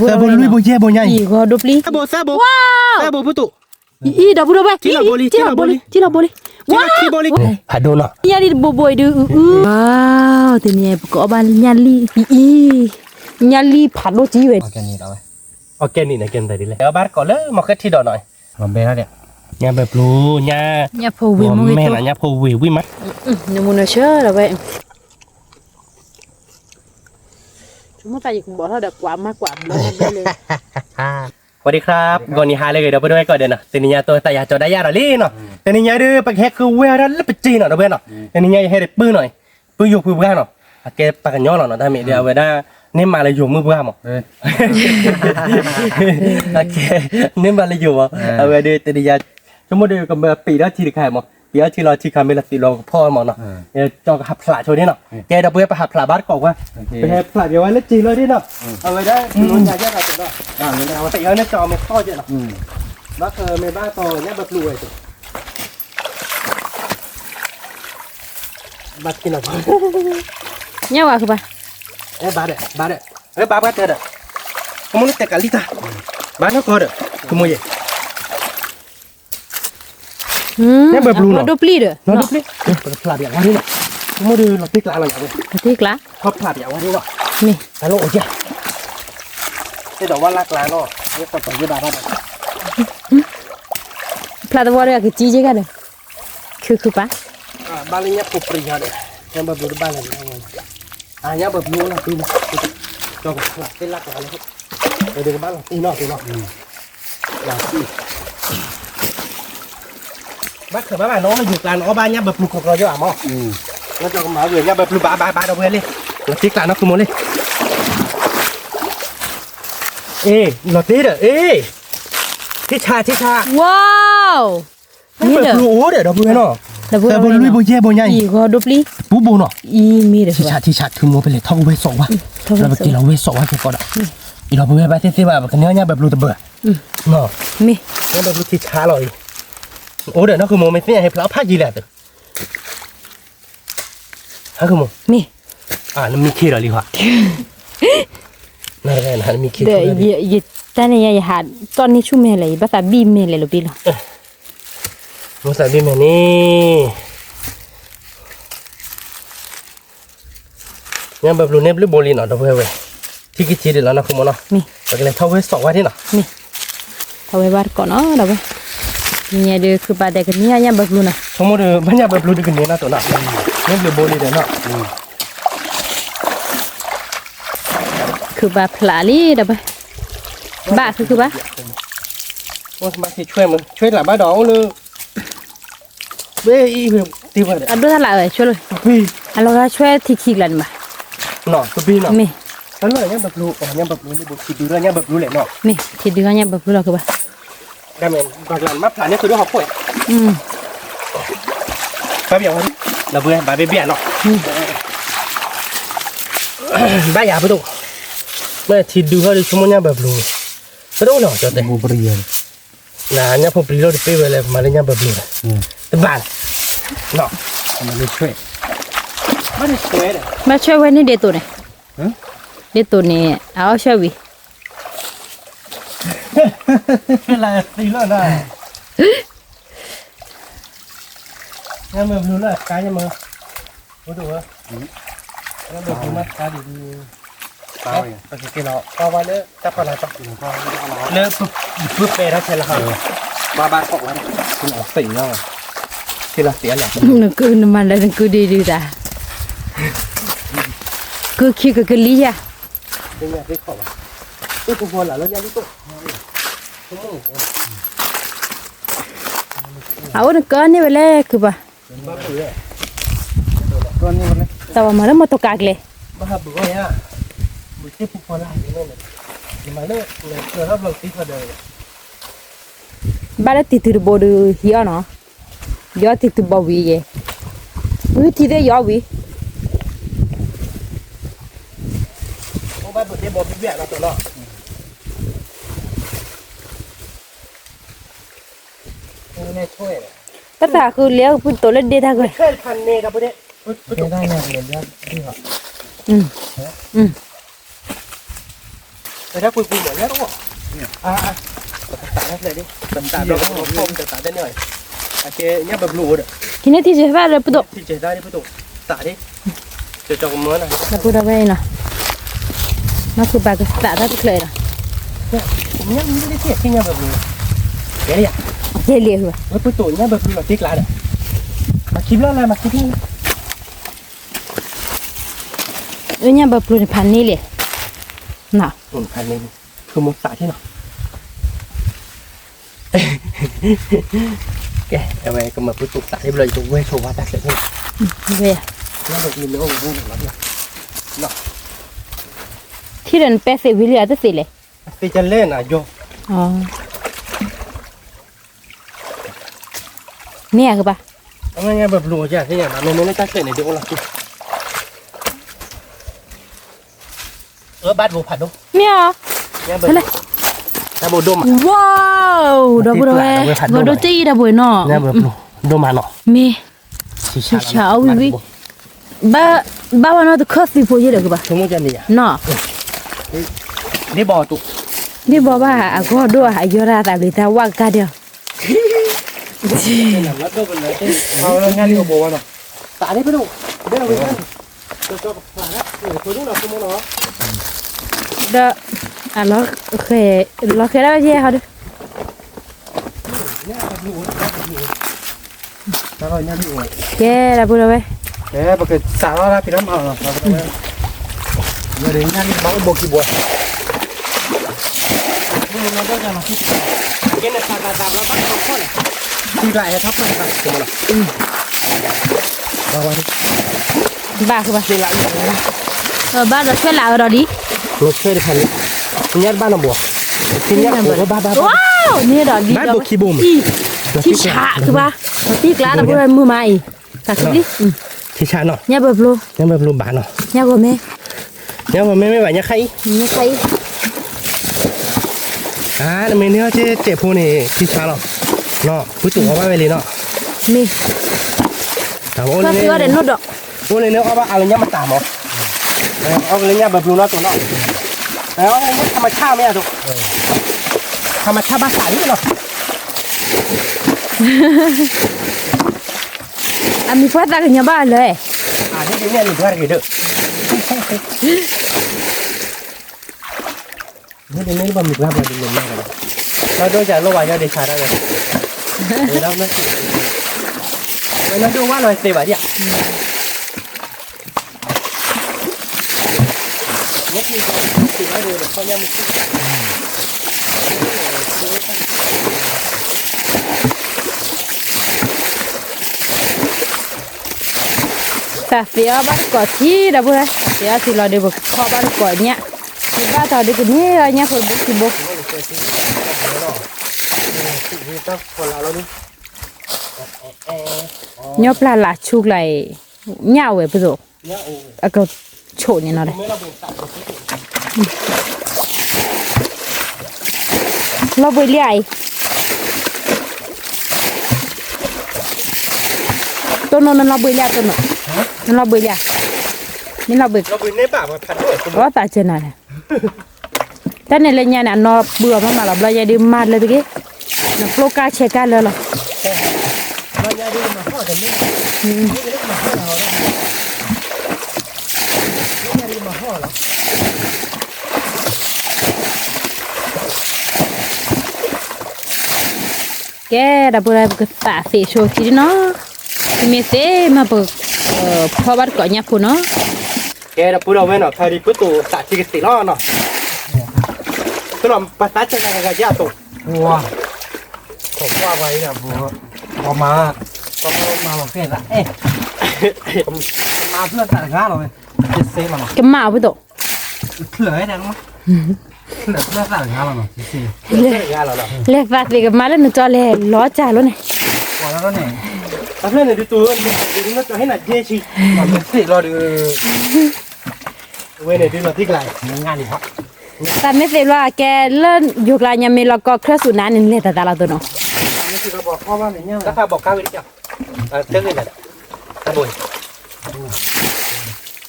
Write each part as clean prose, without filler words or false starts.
Sabo lui boye bonya. Ih, dupli. Sabo. Wow. Sabo betul. Ih, dah boleh. Cila boleh. Cila boleh. Cila boleh. Aduh nak. Nyali boboy du. Wow, tu ni kau ban nyali. Ih. Nyali phado chi we. Cái gì đâu Ok ni nak ken tadi le. Bar ko le mau ke tidur noi. Làm bê đó đi. Nya beplu nya. Nya pho we mo Mẹ gitu. nak nya pho we wi mat. Namuna sure lah vậy. Cuma tadi aku bawa ada kuat mak kuat belum boleh. สวัสดีครับก่อนนี้หาเลยเดี๋ยวไปด้วยก่อนเดี๋ยวนะทีนี้ตัวแต่ยาจอได้ยาหรอลี่เนาะทีนี้เด้อไปแค่คือเวลาแล้วไปจีนเนาะเด้อเนาะทีนี้ให้ได้ปื้อหน่อยปื้ออยู่ปื้อบ้านเนาะแกปากกันย่อเนาะได้ไหมเดี๋ยวเวลาเนี่ยมาเลยอยู่มือบ้านมั้งโอเคเนี่ยมาเลยอยู่มั้งเอาไว้เดี๋ยวทีนี้ชั่วโมงเดียวกับปีละทีละใครมั้งปีละทีละทีคำไม่ละทีเราพ่อมั้งเนาะจอหับผลาโชว์นี่เนาะแกเดี๋ยวไปหับผลาบ้านก่อนว่าไปหับผลาเดี๋ยวไว้แล้วจีนเลยดิเนาะเอาไว้ได้ลุ้นยาแยกอะไรเนาะเอาตีแล้วเนี่ยจอไม่พ่อเจ้าเนาะบ้านไม่บ้านโตเนี่ยแบบรวยจ้ะบ้านกินอะไร Nyawa ke ba?บ้านเด้บ้านเด้บ้านเด้kamu ni tekal litaบ้านก็เด้kamu ye Ni berbulu no. Dupli dah. no dupli pelat ya wari no kamu di lapik lah ya Betul lah. พอpelat ya wari no Ni. lalu ajaนี่ดอกว่าลักลาเนาะนี่ก็ต้องยืดบ้าน Plat waria ke cije kan? Ke ba? บ้านนี้ปุบปริยาเด้ยังแบบดูบ้านอะไรยังแบบรู้นะปีนจอกหลักเป็นลักอะไรครับไปดูบ้านตีนอกอย่างที่บ้านเกิดบ้านน้องมาอยู่กลางอ้อบ้านเนี่ยแบบปลูกของเราเยอะอ่ะมั้งแล้วจอกหมาเวียนเนี่ยแบบปลูกบ้านเราเวียนเลยแล้วที่กลางน้องคือโมเลยหลอดตีเด้อที่ชา Wow. นี่แบบปลูกเด้อเราเวียนเนาะแต่บนลุยบนเย่บนใหญ่ Ih, dupli. ปูโบเนาะ Ih, mi dah. ที่ชาคือโมไปเลยท่องเวสวะเราไปกินเราเวสวะแค่ก่อนอ่ะอีเราไปไปเสียแบบกันเนื้อเนี่ยแบบรูตะเบื่อเนาะ Mi. เนี่ยแบบรูที่ชาเลยโอ้เดี๋ยวนั่นคือโมไม่เสียให้พลาผ้าจีแหละตัวฮะคือโม Mi. นั่นมีขี้หรอลีวะนั่นแหละนั่นมีขี้ Dah, ye tanya ya had. Ton ni cuma lagi, bahasa bim ni lebih lah. โมใส่บิมนี่เนี่ยแบบรูเนี่ยรูโบลีเนาะตัวเว้ยที่กิจเดี๋ยวแล้วนะคือโมเนาะ Mi. ไปกันเลยท่องเวสวะที่เนาะ Mi. Tahu bar kau no, dah ba. Ni ada kepada ke ni hanya bagus na. สมมติมันอยากแบบรูดีกันเนี่ยนะตัวน่ะเนี่ยรูโบลีเดี๋ยวเนาะ Keba pelali dah ba. Ba ke ba? โอ้สมาธิช่วยมันช่วยหลับบ้านดองเลยเว้ยอีเว้ยตีว่าเด้อ Aduh salah eh, cuy. พี่ Kalau kau cuy tikik lan ba. เนาะตัวพี่เนาะ Mi. แล้วเนี่ยแบบรู้เนี่ยแบบรู้นี่บุคิดดูแล้วเนี่ยแบบรู้เลยเนาะ Mi, tidurnya bagus lah ke ba. ได้แม่นก่อนหลังมาผ่านเนี่ยคือด้วยหอบป่วย ไปเบี่ยงวันเราเบื่อไปเบี่ยงเนาะบ้ายาไปดูเมื่อทีดูเขาดิชั่วโมงเนี่ยแบบรู้ไม่ต้องเนาะจอดแต่ Bù bì rồi. น่ะเนี่ยผมปรีเราดิไปเวลามาเลยเนี่ยแบบรู้แต่บ้านเนาะ Mà đi thuê. ไม่ได้สวยเลย Ba cuy wen ni dia tu ni. Hả? Dia tu ni, awak cuy wi. อะไรตีแล้วนะเนี่ยแบบรู้แล้วกายเนี่ยมือรู้ตัวเนี่ยแบบรู้มั้ยกายดี Tao vậy. โอเคเนาะก็ว่าเนี่ยจะพอแล้วจ้ะเลิกปุ๊บไปแล้วใช่แล้วครับมาบ้านของแล้ว Cũng ở tỉnh đâu. ที่เราเสียแหละ Nak ke mana nak ke dia dah. Ke li ya. เป็นไงได้ของตัวกูพอแล้วแล้วเนี่ยนี่ตัว Awak nak ke ni boleh ke ba. บ้าเบื่อ Con như vậy. Tahu mana motor kagle. บ้าเบื่อเนี่ยบุตรผู้พอแล้วนี่เลยมาเลยเกิดรับเราตีพอเดิน Ba tidur bodu hiya no. Dia tidur bawi ye. Tidur ya wi. โอ้บ้าเบื่อเนี่ยบอกพี่เบี้ยเราตัวเนาะนี่ช่วย Kata aku lihat pun tolak dia dah ke. ช่วยพันเนครับพวกนี้ Cái này là để ra đi học. แต่ถ้าปุยเหมือนนี้ต้องบอกตาได้เลยดิตาเราต้องพร้อมจะตาได้หน่อยโอเคเนี่ยแบบรูด ทีนี้ที่จะว่าเลยปุ๊ด ที่จะได้ดิปุ๊ดตาดิจะจองมือหน่อย แล้วปุ๊ดเอาไว้น่ะมาคือปากตาได้เลยน่ะ เนี่ยมันไม่ได้เทียบที่เนี่ยแบบรูเดี๋ยวอย่า เรียเหรอ ว่าปุ๊ดเนี่ยแบบรูเราติ๊กแล้วเนี่ยมาคลิปแล้วอะไรมาคลิปแล้ว เนี่ยแบบปุ๊ดพันนี่เลยน่ะ พันนึงคือมุกสาที่เนาะแกเอาไว้ก็มาปุ๊ดสาที่เลยตัวเว้ยโชว์ว่าตักเสร็จแล้ว เว้ย แล้วแบบมีเนื้อโอ้โหแบบนี้เนาะ ที่เดินไปเซวิเลียจะสิเลย ตีจะเล่นอ่ะโย อ๋อเนี่ยคือปะ เอาไงแบบรูจ้ะที่อย่างนั้นไม่ได้ตักเสร็จในเดี๋ยวเราบ้านบูผัดดู เนี่ย เนี่ยแบบถ้าบูดมอ่ะ ว้าวดับเบิลเว้ยก็ดูจี้ดับเบิลเนาะ เนี่ยแบบดมมาเนาะ มี ชิชา เช้าวิบ้าวันนั้นตัวคอฟฟี่พูดเยอะเลยคือปะ สมมติจะนี่อ่ะ เนาะ นี่บ่อตุก นี่บอกว่าก็ด้วยอายุราแต่เลยแต่ว่ากันเดียว แล้วก็เป็นเลยเอาแล้วงานนี้ก็บอกว่าเนาะตานี่ไปดูเดี๋ยวเราไปกันจะผ่านแล้วตัวนู้นเราสมมติเนาะ เด้อเราเคยได้เยอะเขาด้วย แล้วเราเนี่ยดู แกดับเบิลเว้ย ปกติสาวเราพี่น้ำเอาเนาะเราเดี๋ยวงานนี้มาอุโบกิบัวเราก็จะมาที่เกณฑ์ตาเราบ้านเขาคนที่ไรทับไปครับสมมติเราว่า บ้าคือปะ ที่ไร บ้าเราช่วยเราเราดิ รถเช่ได้พันนี้บ้านเราบัวที่นี้โอ้บ้า ว้าวนี่ดอกดี บ้านบัวคีบุม ที่ฉะคือปะที่กล้าดับเบิลมือใหม่ตักสิ ที่ชาเนาะ เนี่ยแบบโล เนี่ยแบบรูบานเนาะ เนี่ยก็แม่ เนี่ยผมไม่ไหวเนี่ยใคร เนี่ยใคร ไม่เนื้อเจ็บพวกนี้ที่ชาเนาะเนาะผู้สูงเอาไว้เลยเนาะ มี แต่ว่า ก็คือว่าเด่นนุดดอก โอ้เลยเนื้อเอาว่าอะไรเนี่ยมาตามเหรอเอาอะไรเนี่ยแบบรูเนาะตัวเนาะแล้วอะไรเนี่ยธรรมชาติไหมอะทุกธรรมชาติภาษานี่เนาะ มีพัดตากันยาบ้านเลย ที่จริงเนี่ยหนึ่งว่าอะไรเด้อนี่เป็นไม่รู้ว่ามีความอะไรเป็นยังไงกันเราโดนจากโลกวายเดชาได้เลยแล้วนั่นสิเราดูว่าเราเสียบะเนี่ยนี่คือสิ่งที่เราเขายังไม่คิด แต่เสียบ้านก่อที่ดับเบิลเสียที่เราเดี๋ยวขอบ้านก่อเนี่ยที่บ้านเราเดี๋ยวนี้เนี่ยคนบุกที่บุก ต้องคนเราแล้วนี่ เนี่ยปลาหลาชุกไหลเงาเว้ยปุ๊บ เนี่ยโอ้ แล้วก็โฉดเนี่ยเนาะเลย ไม่เราเป็นสัตว์ เราไปเลี้ยตัวนั้นเราไปเลี้ยตัวนั้นเราไปเลี้ยนี่เราไป เราเป็นในป่ามาพันด้วย ว่าตาเจน่ะเลยแต่ในเรื่องเนี่ยนอเบื่อมากๆเราอย่าดื่มมากเลยตะกี้นะโปรกาเช็คกันเลยหรอ เราอย่าดูมาพ่อแต่ไม่แกดับเบิลก็ตาเสียโชว์ทีเนาะมีเสียมาเปิดพอบัดก่อนเนี่ยพูเนาะ แกเราพูดเอาไว้เนาะใครดีปุ๊บตัวสัตว์ที่กติล้อเนาะก็ลองภาษาเจกันกันยากตัว บัวผมว่าไว้เนี่ยบัวพอมาบอกเพื่อนละมาเพื่อนแต่งงานเราเลยจะเซ่มา แกมาเอาไปตก เผื่อให้แดงมั้งเผื่อเพื่อนแต่งงานเราเนาะจะเซ่ เรื่องงานเราเนาะ เรียกว่าเรียกมาแล้วหนูจอเลยล้อจ่าแล้วเนี่ย พอแล้วเนี่ย ถ้าเพื่อนเนี่ยดูตัวดูน่าจะให้หนักเยชิ มันเป็นสิเราดู เว้ยเนี่ยดูมาที่ไกล งานดีครับ แต่ไม่เสียว่าแกเล่นอยู่กลางยังมีเราก็เครื่องสูบน้ำนี่เลยแต่เราตัวเนาะ นี่คือเราบอกพ่อว่าเนี่ย ราคาบอกข้าววิทย์จ้ะเจ้าเงินอะไรตะบุย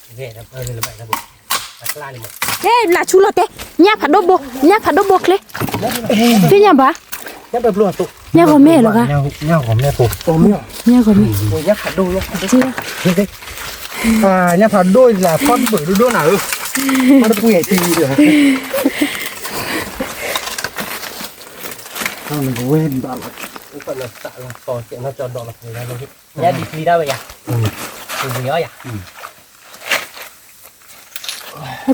โอเคนะเลยละใบตะบุย ปลาเนี่ย la chulote nya phado bo kle ti nya ba เนี่ยแบบรัวตุ nya ko me lo ka เนี่ยของแม่ปุ๊บ โอ้ไม่ nya ko me เนี่ยขัดดูเนี่ย ti เนี่ยผัดด้วยแหละพอดเปิดด้วยหน่อยมันจะปุยทีเดียวมันเว้นบ้า นี่ก็เลยตะละต่อเสียงเราจอดดอกเลยนะเราที่เนี่ยดีดีได้ไหมอ่ะดีเยอะอ่ะ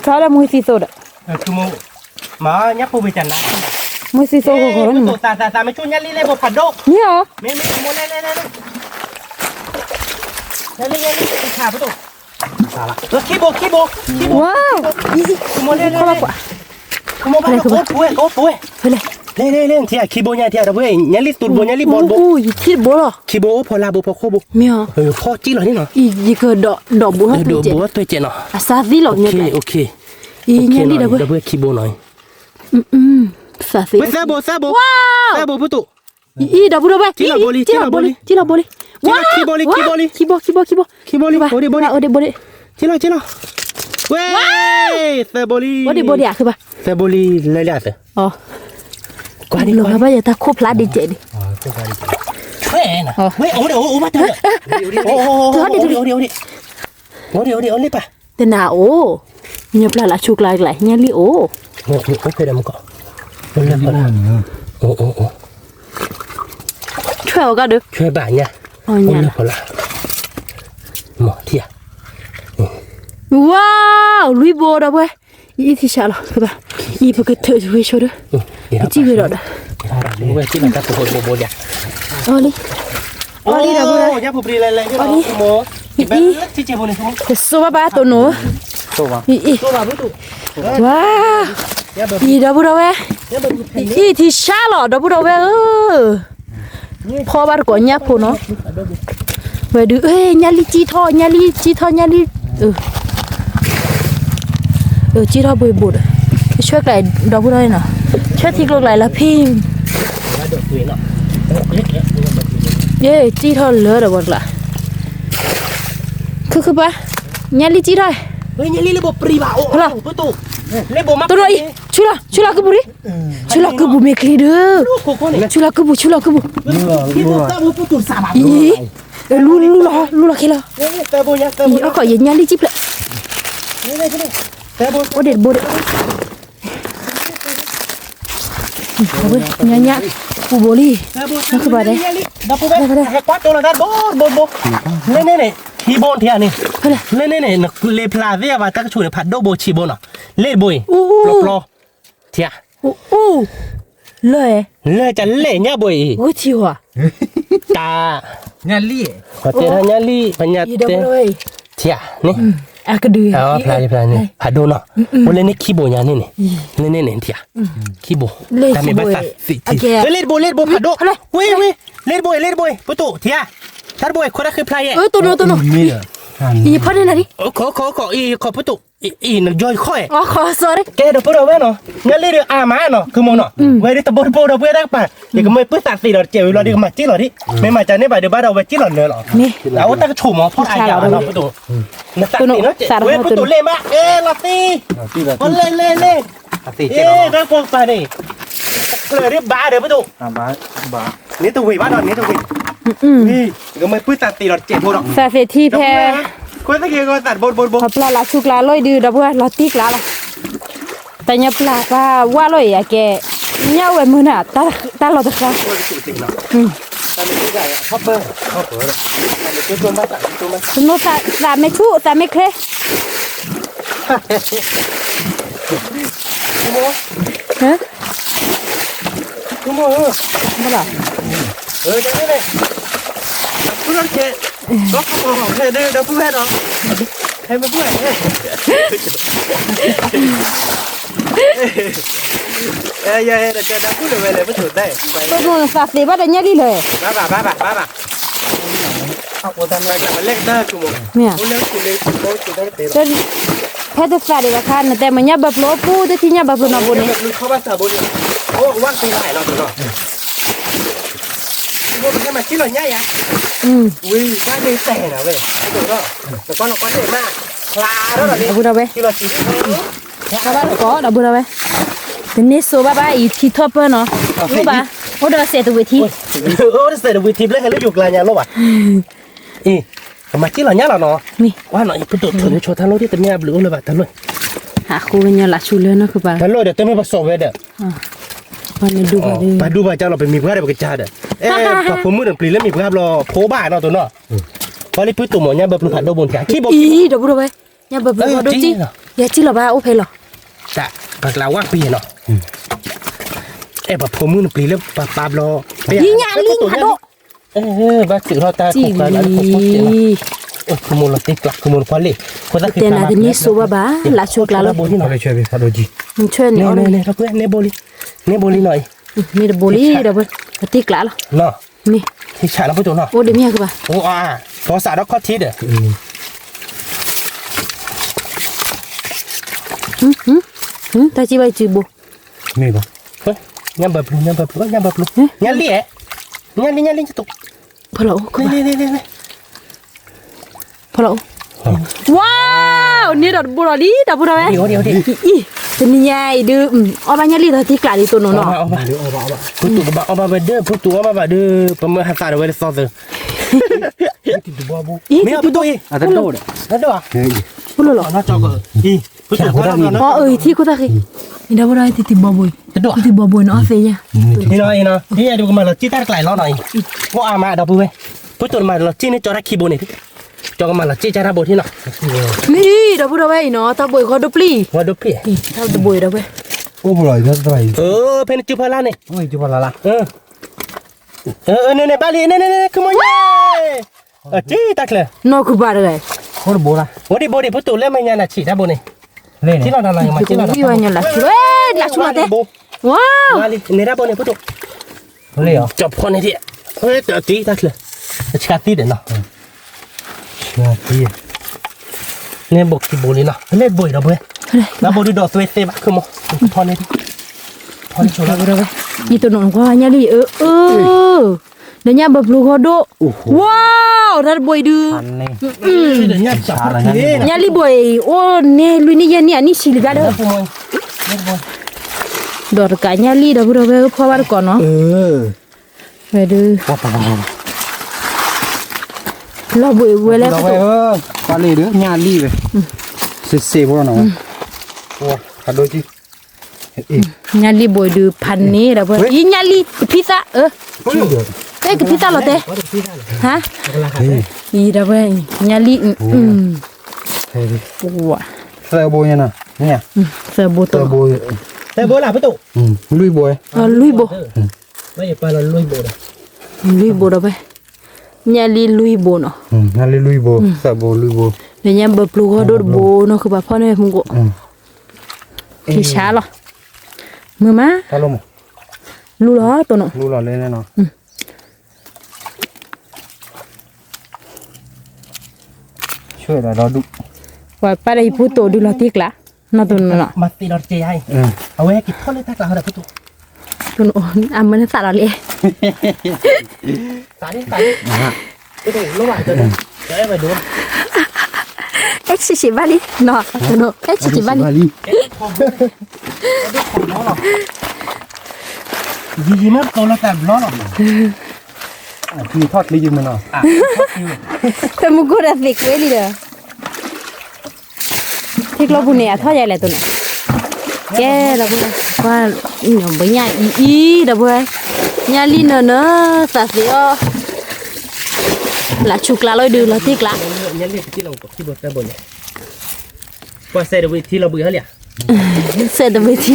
ka da mu si so da คือมึงมาเนี่ยปูไปจันนะ mu si so ko ko ตัวตาไม่ช่วยเนี่ยลีเลยบอกผัดโด ni yo ไม่โมเล่เล่ลีขาประตูคีโบ wow easy คือโมเล่ ko ba kwa คือโมบ้าโอ้ปุ้ย pele เล่ที่อ่ะคีโบเนี่ยเราเว้ยเนี่ยลีตูดโบเนี่ยลีบอลโบ yi ti bo lo คีโบพอลาโบพอโคโบ mi yo พ่อจี้เหรอนี่เนาะ yi ko do bo ha ดู tu je โบตัวเจเนาะ asa vi lo nya da โอเค yi nya li da bo เราเว้ยคีโบหน่อย sa se เว้ยซาโบ wow ซาโบประตู yi da bo ba ti la boli wow ki boli kibo คีโบลีโบลี ode boli จิโร่เว้ยซาโบลี ode boli ah ke ba ซาโบลีเลยล่ะสิ oh kwa ni lo ba ya ta ko pla de je de เว้ยนะเว้ยโอ้มาเถอะโอ้ป่ะ te na o nya pla la chuk la nya li o โอ้เคยดำก่อนมันเลยพอละโอ้ chwe o ga de ช่วยบ้านเนี่ยมันเลยพอละหมอเทีย wow lui bo da ba yi ti sha lo ke ba yi ba ke te we sho de ji we ro da เว้ยที่มันก็ตัวโบเนี่ย oli oli da ba อย่าพูดอะไรก็ได้โมแบบที่เจ็บนี่ทุ่ม te so ba to no ตัววะ yi ตัวแบบตู้ wow yi da bu da we yi ti sha lo da bu da we pho ba ko nya pho no we du nya li chi tho nya li chi tho bồi bộtช่วยไก่ดอกบุได้น่ะช่วยทิ้งลงไหลละพิม แล้วเดือดตัวเนาะ เย่จีทอเหลือดอกบุละคือปะญาลิจีได้ เฮ้ยนี่เลยบอกปรีบ่าโอ้ประตูเลยบอกมา ตัวนี้ชุลาคือบุรีชุลาคือบุเมคลีเด้อชุลาคือบุ ที่บอกตาบุประตูสาม อีลูละเคละ ตาบุยังตาบุ อีเอาก็ญาลิจีเปล่า นี่ตาบุ โอเด็ดบุเด็ดญาปูโบลี่ ตาบุคือบ่ได้ดาปูแบบให้กวาดตัวละด้านโบเนี่ยคีโบนเทียนี่เนี่ยเลพลาเวียว่าตะกชูเนี่ยผัดโดโบชีโบนอ่ะเล่บอยปลอเทีย อู้เลย เลยจะเล่เนี่ยบอย โอ้ชิวอ่ะ ตา เนี่ยลี่ ขอเจอเนี่ยลี่ปัญญา อีเดบเลย เทียนี่ อากระดือ อ๋อพลายนี่ผัดโดนอ่ะวันนี้คีโบเนี่ยนี่เนี่ยเทียคีโบแต่ไม่ภาษาสิเล่บอยผัดโดเว้ยเล่บอยประตูเทียถ้าบอยคนนั้นคือพลาย ตัวโน มีเหรอ อีพันนี่นะดิ ขอประตูนึกย่อยค่อย อ๋อขอ sorry แกเดี๋ยวพูดเอาไว้เนาะงั้นเรื่องอามาเนาะคือโมเนาะไว้ที่ตะบนโปเราเพื่อได้ป่ะเดี๋ยวก็ไม่เพื่อตัดสีเราเจียวเราเดี๋ยวมาจี้เราดิไม่มาจากนี่ไปเดี๋ยวบ้านเราไปจี้เราเลยหรอ นี่ แล้วตั้งชุ่มอ๋อพอไอ้ยาเนาะประตูนักตัดสีเนาะเจ๊เว้ยประตูเล่มาลาตี ที่แบบ มันเล่ได้พวกไปดิเลยรีบบ้าเดี๋ยวประตู บ้า นี่ตัววิ่งบ้านเรานี่ตัววิ่งนี่ก็ไม่เพื่อตัดสีเราเจ็บพวกเรา ซาเฟทีแพ คนตะเกียก็ตัดบน พอปลาละชุกลาลอยดื้อดับว่าลาติกลาละแต่เนี่ยปลาว่าลอยอะแกเนี่ยเว้ยมือน่ะตาเราตะครา คนสุดจริงเนาะแต่ไม่ใช่ชอบเบอร์แต่ไม่ใช่ตัวมาตัดตัวมา โนซาไม่ชูซาไม่เคล ฮะ คุณโม บ่ล่ะ เดี๋ยวนี่พูดแล้วเจ๊ก็ขอของเธอเดี๋ยวพูดให้น้องให้มาพูดให้อย่าเดี๋ยวพูดเลยไม่ถูกได้ไป ตัวโนซาเฟบ่ได้เนี่ยดิเลย บ้าเอาโอตันไว้กันเล็กได้กูโม เนี่ย โอ้เล็กกูเล็กกูได้เตะ จนแพทย์ซาดีว่าคันแต่มันเนี่ยแบบโลปูแต่ที่เนี่ยแบบนาบุนี่ มึงเข้าบ้านสาบุญโอ้ว่างตีไหลเราตัวเนาะโอ้เป็นแค่มาชิ้นหน่อยง่ายอ่ะอุ้ยง่ายเลยแต่นะเว้ยตัวเนาะแต่ก็เราก็เท่มาก ลาแล้วเหรอ Dah budak weh. ที่เราจีบ Kabar ko dah budak weh. Ini so baba i thi top no. Ba. Udah set tu thi. เสร็จวิธีเล่นกันแล้วอยู่กลางยาโลกอ่ะมาที่เราเนี่ยเหรอเนาะ Mi. ว่าหน่อยไปตัวเธอโชว์ทางโลกที่เต็มเนี่ยบลูเลยแบบทางโลก Aku nya la chule no ke ba. ทางโลกเดี๋ยวเต็มไม่ผสมเลยเด้อ Ba ni du ba de. ไปดูว่าเจ้าเราเป็นมีเพื่อนได้ปกติจ้าเด้อพอผมมือหนึ่งปลีแล้วมีเพื่อนรอโผล่บ้านเนาะตัวเนาะพอรีบตัวหมอเนี่ยแบบผัดโดบนขาขี้บก Ih, dah budak weh. Nya ba ba do chi. Ya chi la ba o phe lo. จ้ะปากเราว่างปีเนาะแบบผมมือหนึ่งปลีแล้วปาบรอ Ih, nya ling hado. บ้าสื่อเราตา Chi ถูกกันแล้วผมก็เสีย li. ขโมยเราติดกลักขโมยควาเล่คนละคือ Tena de ni so baba la chuk la lo. โบลี่หน่อย Boleh cuy kalau ji. Mun chue ni เน่ o. เน่เน่เราเพื่อนเน่โบลี่เน่โบลี่หน่อย Ni de boli dah ber. Tik la lo. เนาะ Mi. ที่ฉาแล้วพูดตัวเนาะ O de mi ke ba. โอ้พอสาดอกข้อทิศเด้อ Ta chi bai chi bo. Ni ba. เฮ้ยยังแบบยังแบบยังแบบยังเลี้ยยังเลี้ยจะตก Pala o. นี่ Pala o. Wow, ni dah budak di, dah budak weh. เดี๋ยว Ih, teni nyai de. O ba nyali dah tik la di tu no no. เอาพูดตัวบ้าเอามาเด้อพูดตัวมาเด้อประเมินหาสารไว้ซอสเด้อ Itu babu. Ih, ไม่เอาพูดตัวอี Ada tu dah. นั่นเด้อ Pula lo. น่าจอกอีพูดตัวก็ได้นะ Oh, ti ko ta ki. Ni dah budak ti baboy. นั่นเด้อ Ti baboy no afe ya. นี่น้อยเนาะนี่ดูกันมาเราจี้ตาไกลล้อหน่อยว่าอามาดอกปุ้ยพูดตัวมาเราจี้นี่จอระคีโบนี่จอกันมาเราจี้จาระโบที่เนาะ Ni dah budak weh no, ta boy ko do pli. ว่าดูพี่ Ta do boy dah weh. Oh boleh dah dah. เพนจูพาลาเนี่ย Oh itu pala lah. เนี่ยบ้านเนี่ยขโมยจี้ตาเคล No ku ba dah. Oh bola. วันนี้โบนี่พูดตัวเล่มไม่ยานะฉีดได้โบนี่ Leh ที่ ni. เราทำอะไรมาที่เรา Ih, banyak la chu. La chu la te. Wow. มาลิเนี่ยได้โบนี่พูดตัว Boleh ya. จบคนนี้ที่จี้ตาเคลชาตีเด่นเนาะ Mati. เนี่ยบุกที่โบนี่เนาะเล่นบ่อยเราเว้ยแล้วโบดูดอกสวยเซ่บคือมั้งพอนี่พอนี่ชัว Dah ร์ budak weh. Ni tu no ko nyali. Dah nya ba plu ko do. Wow, dah boy du. An ni. เดี๋ยวเนี่ยจับเลย Nyali boy. Oh, ne lu ni ya ni sili ga เดี๋ยว dah. ขโมยเล่นบ่อย Dor ka nyali dah budak weh ko bar ko no. Aduh. Lah boy boy la Dah tu. weh. Pale dia nyali weh. Sese pun nak. Wah, kado ji. Nyali boy du pan ni dah boy. Ih nyali pizza. Ke pizza lo te. ว่าเดี๋ยวพี่ได้เลย Ha? ราคา Ih dah boy. Nyali. Hei. Wah. Sebonya nah. Ni ya. Sebut tu. Sebo. แต่โบล่ะพี่ตู่ Lui boy. Lui bo. ไม่ไปเราลุยโบเลย Lui bo dah boy. Nyali lui bo no. Nali lui bo. Sebo lui bo. Dia nya berpelu ko do bo no ke bapa ni munggo. Ki sha lo. Mama, Kalau mau. lu lo tu no. Lu lah leh nah. Cuy dah duduk. Wa pada ibu tu dulu tik lah. No tu no. มาตีดอทเจให้เอาไว้กินข้าวเลยตากลางเดี๋ยวพี่ตู่ Tu no. Aman tak lah le. ตาดิพี่ตู่ระหว่างตัวนี้เดี๋ยวไปดู Sisi balik. No, tu no. Sisi balik. Bali. ยีมันโตแล้วแต่ร้อนหรอ Thì thoát đi giùm mình nào. Munggo dah fake weli dah. Tik lo punya tho jai le tu no. Ke la bu. Wa nyom ba nya i dah bu. Nya li no no sa si o. La chuk la loi du la tik la. เนี่ยเรียกที่เราที่บดแต่บนเนี่ยพอเสร็จที่เราเบื่อเขาเลย Se da beti.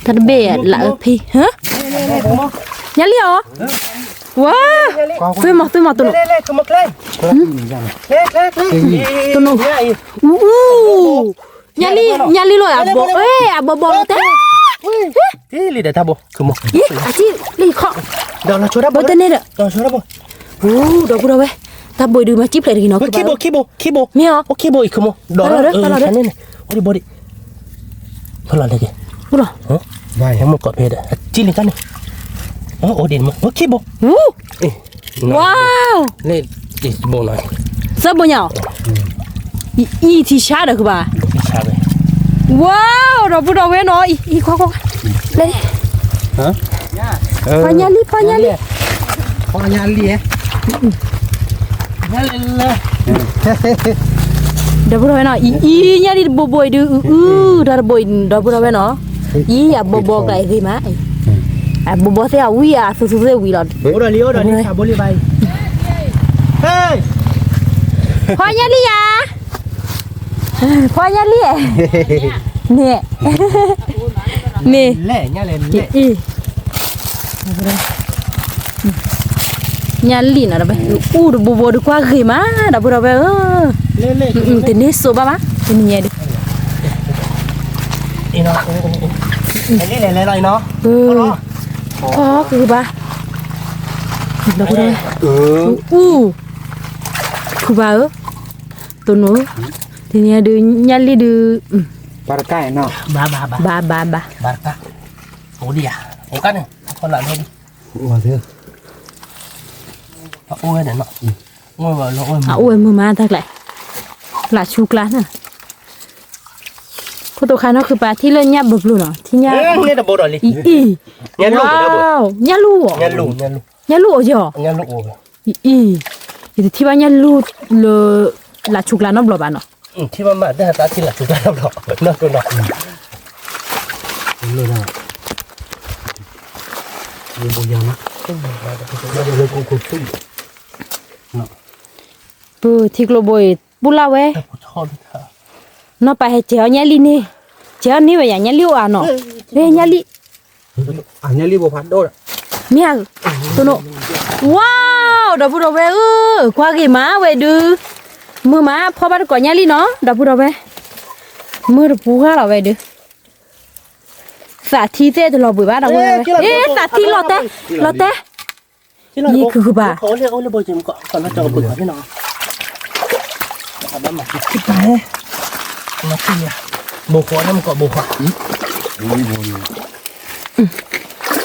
Terbe la pi. Hah? Nya li o. Wah. Tu mo tu no. เล่ๆคือมาใกล้เล่ๆ Tu no. Nya li lo abo. Abo bo te. ที่ลีเดอร์ทับบ่คือมั้ง Aci li kok. เดี๋ยวเราช่วยได้บ่ Bo tene dah. เราช่วยได้บ่ Dah pura weh. Tak boy du macam lagi nak. คีโบ Mia. โอคีโบอีกคือมั้งดอกฉันนี่โอ้ดิบอดิพลังเลย Pura. ฮะ Baik. ยังมันกอดเพดอ่ะจีลิกันนี่โอ้ดินมั้งโอคีโบ Wow. เล่ดิสโบหน่อย Sebenarnya. อีที่ชาเด้อคือบ่า ชาเว้ย ว้าวดอกบุดอกเว้เนาะอีควาเลย ฮะ พญาลี พอญาลี นั่นเลย ดอกบุดอกเว้เนาะอีญาลีบ่อยดื้อดอกบ่อยดอกบุดอกเว้เนาะอีอย่าบ่ไกลคือมาอ่ะบ่เสียวิอ่ะสุๆวิล่ะ โอ้ดอลีชาบ่ลีไปเฮ้ย พญาลีอ่ะพญาลีเนี่ยนี่ แล่เนี่ยเลยแล่ อีญาลีนะดอกบ่บ่กว่าคือมาดอกบุดอกเว้เล่ te ne so baba te ne de อีเนาะอันนี้เลยเลยเนาะ พอคือบ้าดอกเลย คือบ้าตัวหนูทีนี้ดูยันลีดู ปารกายเนาะ บ้า บ้า กะโอ้ดิอ่ะโอ้กันเนี่ยคนละเลย ว่าเถอะ โอ้ยเนี่ยเนาะโอ้ยว่าโอ้ย อ่ะโอ้ยมือมาทักแหละหลาชูกลาน่ะพวกตัวค้าเนาะคือปลาที่เล่นยับบึกลูเนาะที่ยับ เนี่ยดับเบิลดอลี ยันลูยันลูยันลู ยันลูจ่อ ยันลูโอ้ย ที่บ้านยันลูle la chukla no blo ba no ที่มันมาได้ตาที่หลักจุดแล้วหรอกนอกตัวหรอก เลยนะมีบุญยังนะเลยกูขึ้น ที่กลบอยปุลาเว ชอบค่ะ no pa he che nya li ni che ni we ya nya liu a no re nya li อันนี้รีบพัดโดด mia to no wow da bu do we kwa gi ma we du mưa má pho ba ko nya li no da bu do we mưa pu ga la we du sa thi te de lo bu ba da we sa thi lo teนี่คือบ้า เขาเรียกเขาเรียกโบจิมก่อนเราจะเอาปืนมาที่น้องเอาบ้ามาคิดไปมาที่เนี่ยโบขวนั่นก็โบขว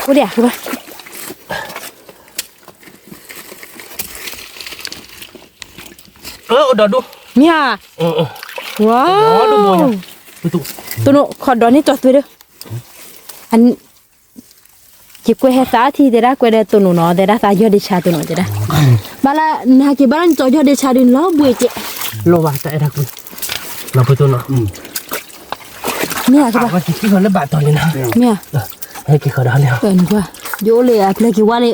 กูเดี๋ยวคือบ้า ดอดู เมีย ว้า ดูโบ ว ยังดูตุ ตัวโนขอดอนนี่จอดไปเด้ออันจิกวยเฮสาทีเดระกวยเดตัวโนเนาะเดระสายอดชาตัวโนเดระบาลานากิบาลันจอยอดชาดินล้อบุยเจ โลวาแต่รักกูเราไปตัวเนาะ เมียคือบ้า ว่าที่เขาเล่นบาทตอนนี้นะ เมีย ให้กี่เขาได้แล้ว เป็นกว่าโยเลยอะเพลกิว่าเลย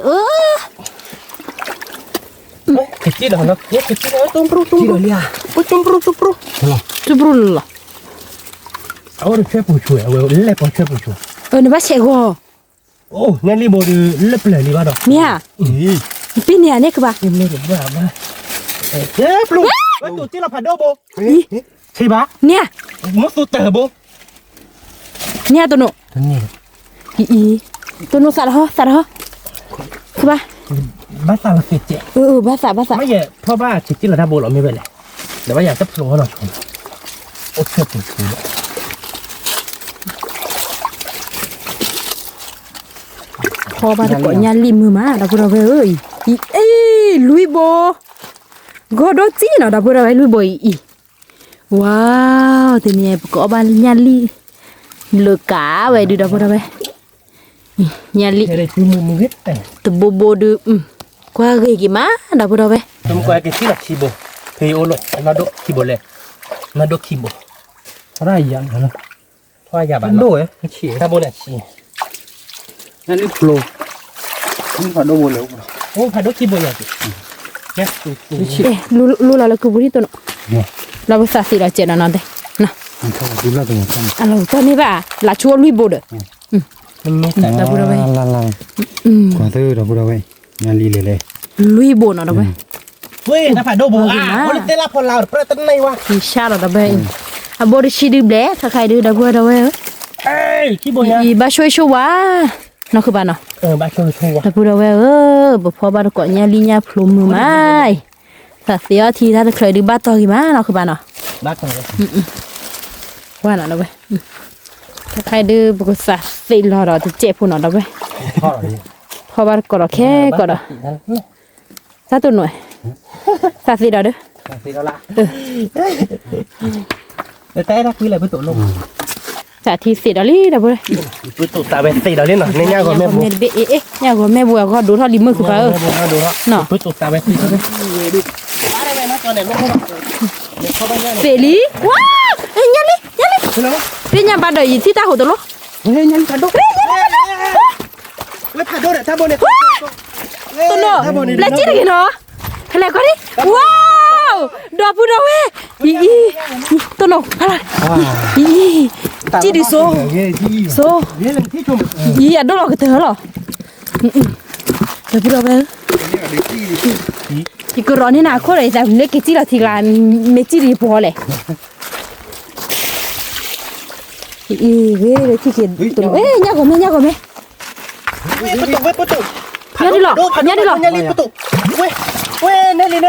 kecil dah nak ya kecil dah tumpru dia tumpru Tubru lah. awak dah cepu cuy awak lep cepu cuy Ni ba sego. oh ngan li bodu lep lah li bado Mia. Pini ane ke ba? ini ba ba ya plu betul tila pado bo si ba Nia. musu teh bo Nia tu no. ni Tu no sarah. Ke ba? bahasa lah kecil Bahasa. ไม่ใช่เพราะว่าจิตที่เราทำโบเราไม่เป็นไรแต่ว่าอยากจะโผล่หน่อยชมโอ้เชื่อผมคือพอบ้านก็ยันลิมือมาดาบุระเว้ยลุยโบกอดจีเนาะดาบุระเว้ลุยโบอีว้าวทีนี้ก็บ้านยันลิเลิกกาเว้ยดูดาบุระเว้ยันลิ ada cuma murid tu bobo du kwa ge gimana dapur dah cuma kau yang kecil lah cibo hei olo nado cibo le nado cibo raya lah Thôi giờ bạn đồ ấy chỉ ta bố này chỉ nó đi flow không phải đâu lâu ô phải đốt chi bố giờ nhé lu la ku buri to no la basa si la chena na de na anh không đi la đâu alo to ni ba la chuo lui bo de mình mê ta bura bai la quả thứ đó bura bai nhà li lele lui bo no da bai ui nó phải đốt bố à ô tên là phần nào được tên này wa ki sha da bai a bo de shi di ble ta khai de da bura da bai ê chi bố nhá i ba shoi shu wa nóคือบ้านเนาะ ba cho thu wa แต่พูดว่าบ่พอบ้านก็ญาลีญาพลุมมือไม้ถ้าเสียทีถ้าเคยดูบ้านต่อกี่มาเนาะคือบ้านเนาะ ba con rồi ว่าน่ะเนาะเว้ยถ้าใครดื้อบ่ก็สะสิรอดจะเจ็บพุ่นเนาะเด้อเว้ย thôi rồi พอบ้านก็แค่ก็เนาะซะตัวหน่อย สาสีดอกเด้อ สิแล้วล่ะ แต่ถ้าคุยอะไรไปตัวลง สาธิตสีดอลี่ดับเลย ไปตัวตาเป็นสีเราเล่นหน่อยในย่างก่อนแม่บัว เนี่ยก็แม่บัวก็ดูเท่าริมมือคือเปล่า แม่บัวดูแล้ว เนาะ ไปตัวตาเป็นสีเขาเลยอะไรไปนะตอนไหนลูกเขาบ้านย่า เสรีว้าวเอ้ยยันเลยยันเลย คืออะไรวะ เป็นยังบ้านเดย์ที่ตาหัวตัวลูก เฮ้ยยันผัดโดเฮ้ยผัดโดเนี่ยถ้าโบเนี่ย ตัวโน่แล้วจีนกี่เนาะอะไรก็ดิว้าวดอกพูดเอาเว้ยอีตัวโน่อะไรอีจีดิโซ เย่ที่ โซ เฮ้ยที่ชม อีอ่ะดอกก็เธอหรอดอกพูดเอาเว้ยที่กรณีน่ะคนเลยจะเล็กจีละทีละไม่จีดีพอเลยอีเว้ยที่เกิดตัวเอ้ยเนี่ยก็ไม่ ประตูประตู เนี่ยดิหรอเนี่ยดิหรอ ยันลีประตูเว้ยนั่นเลย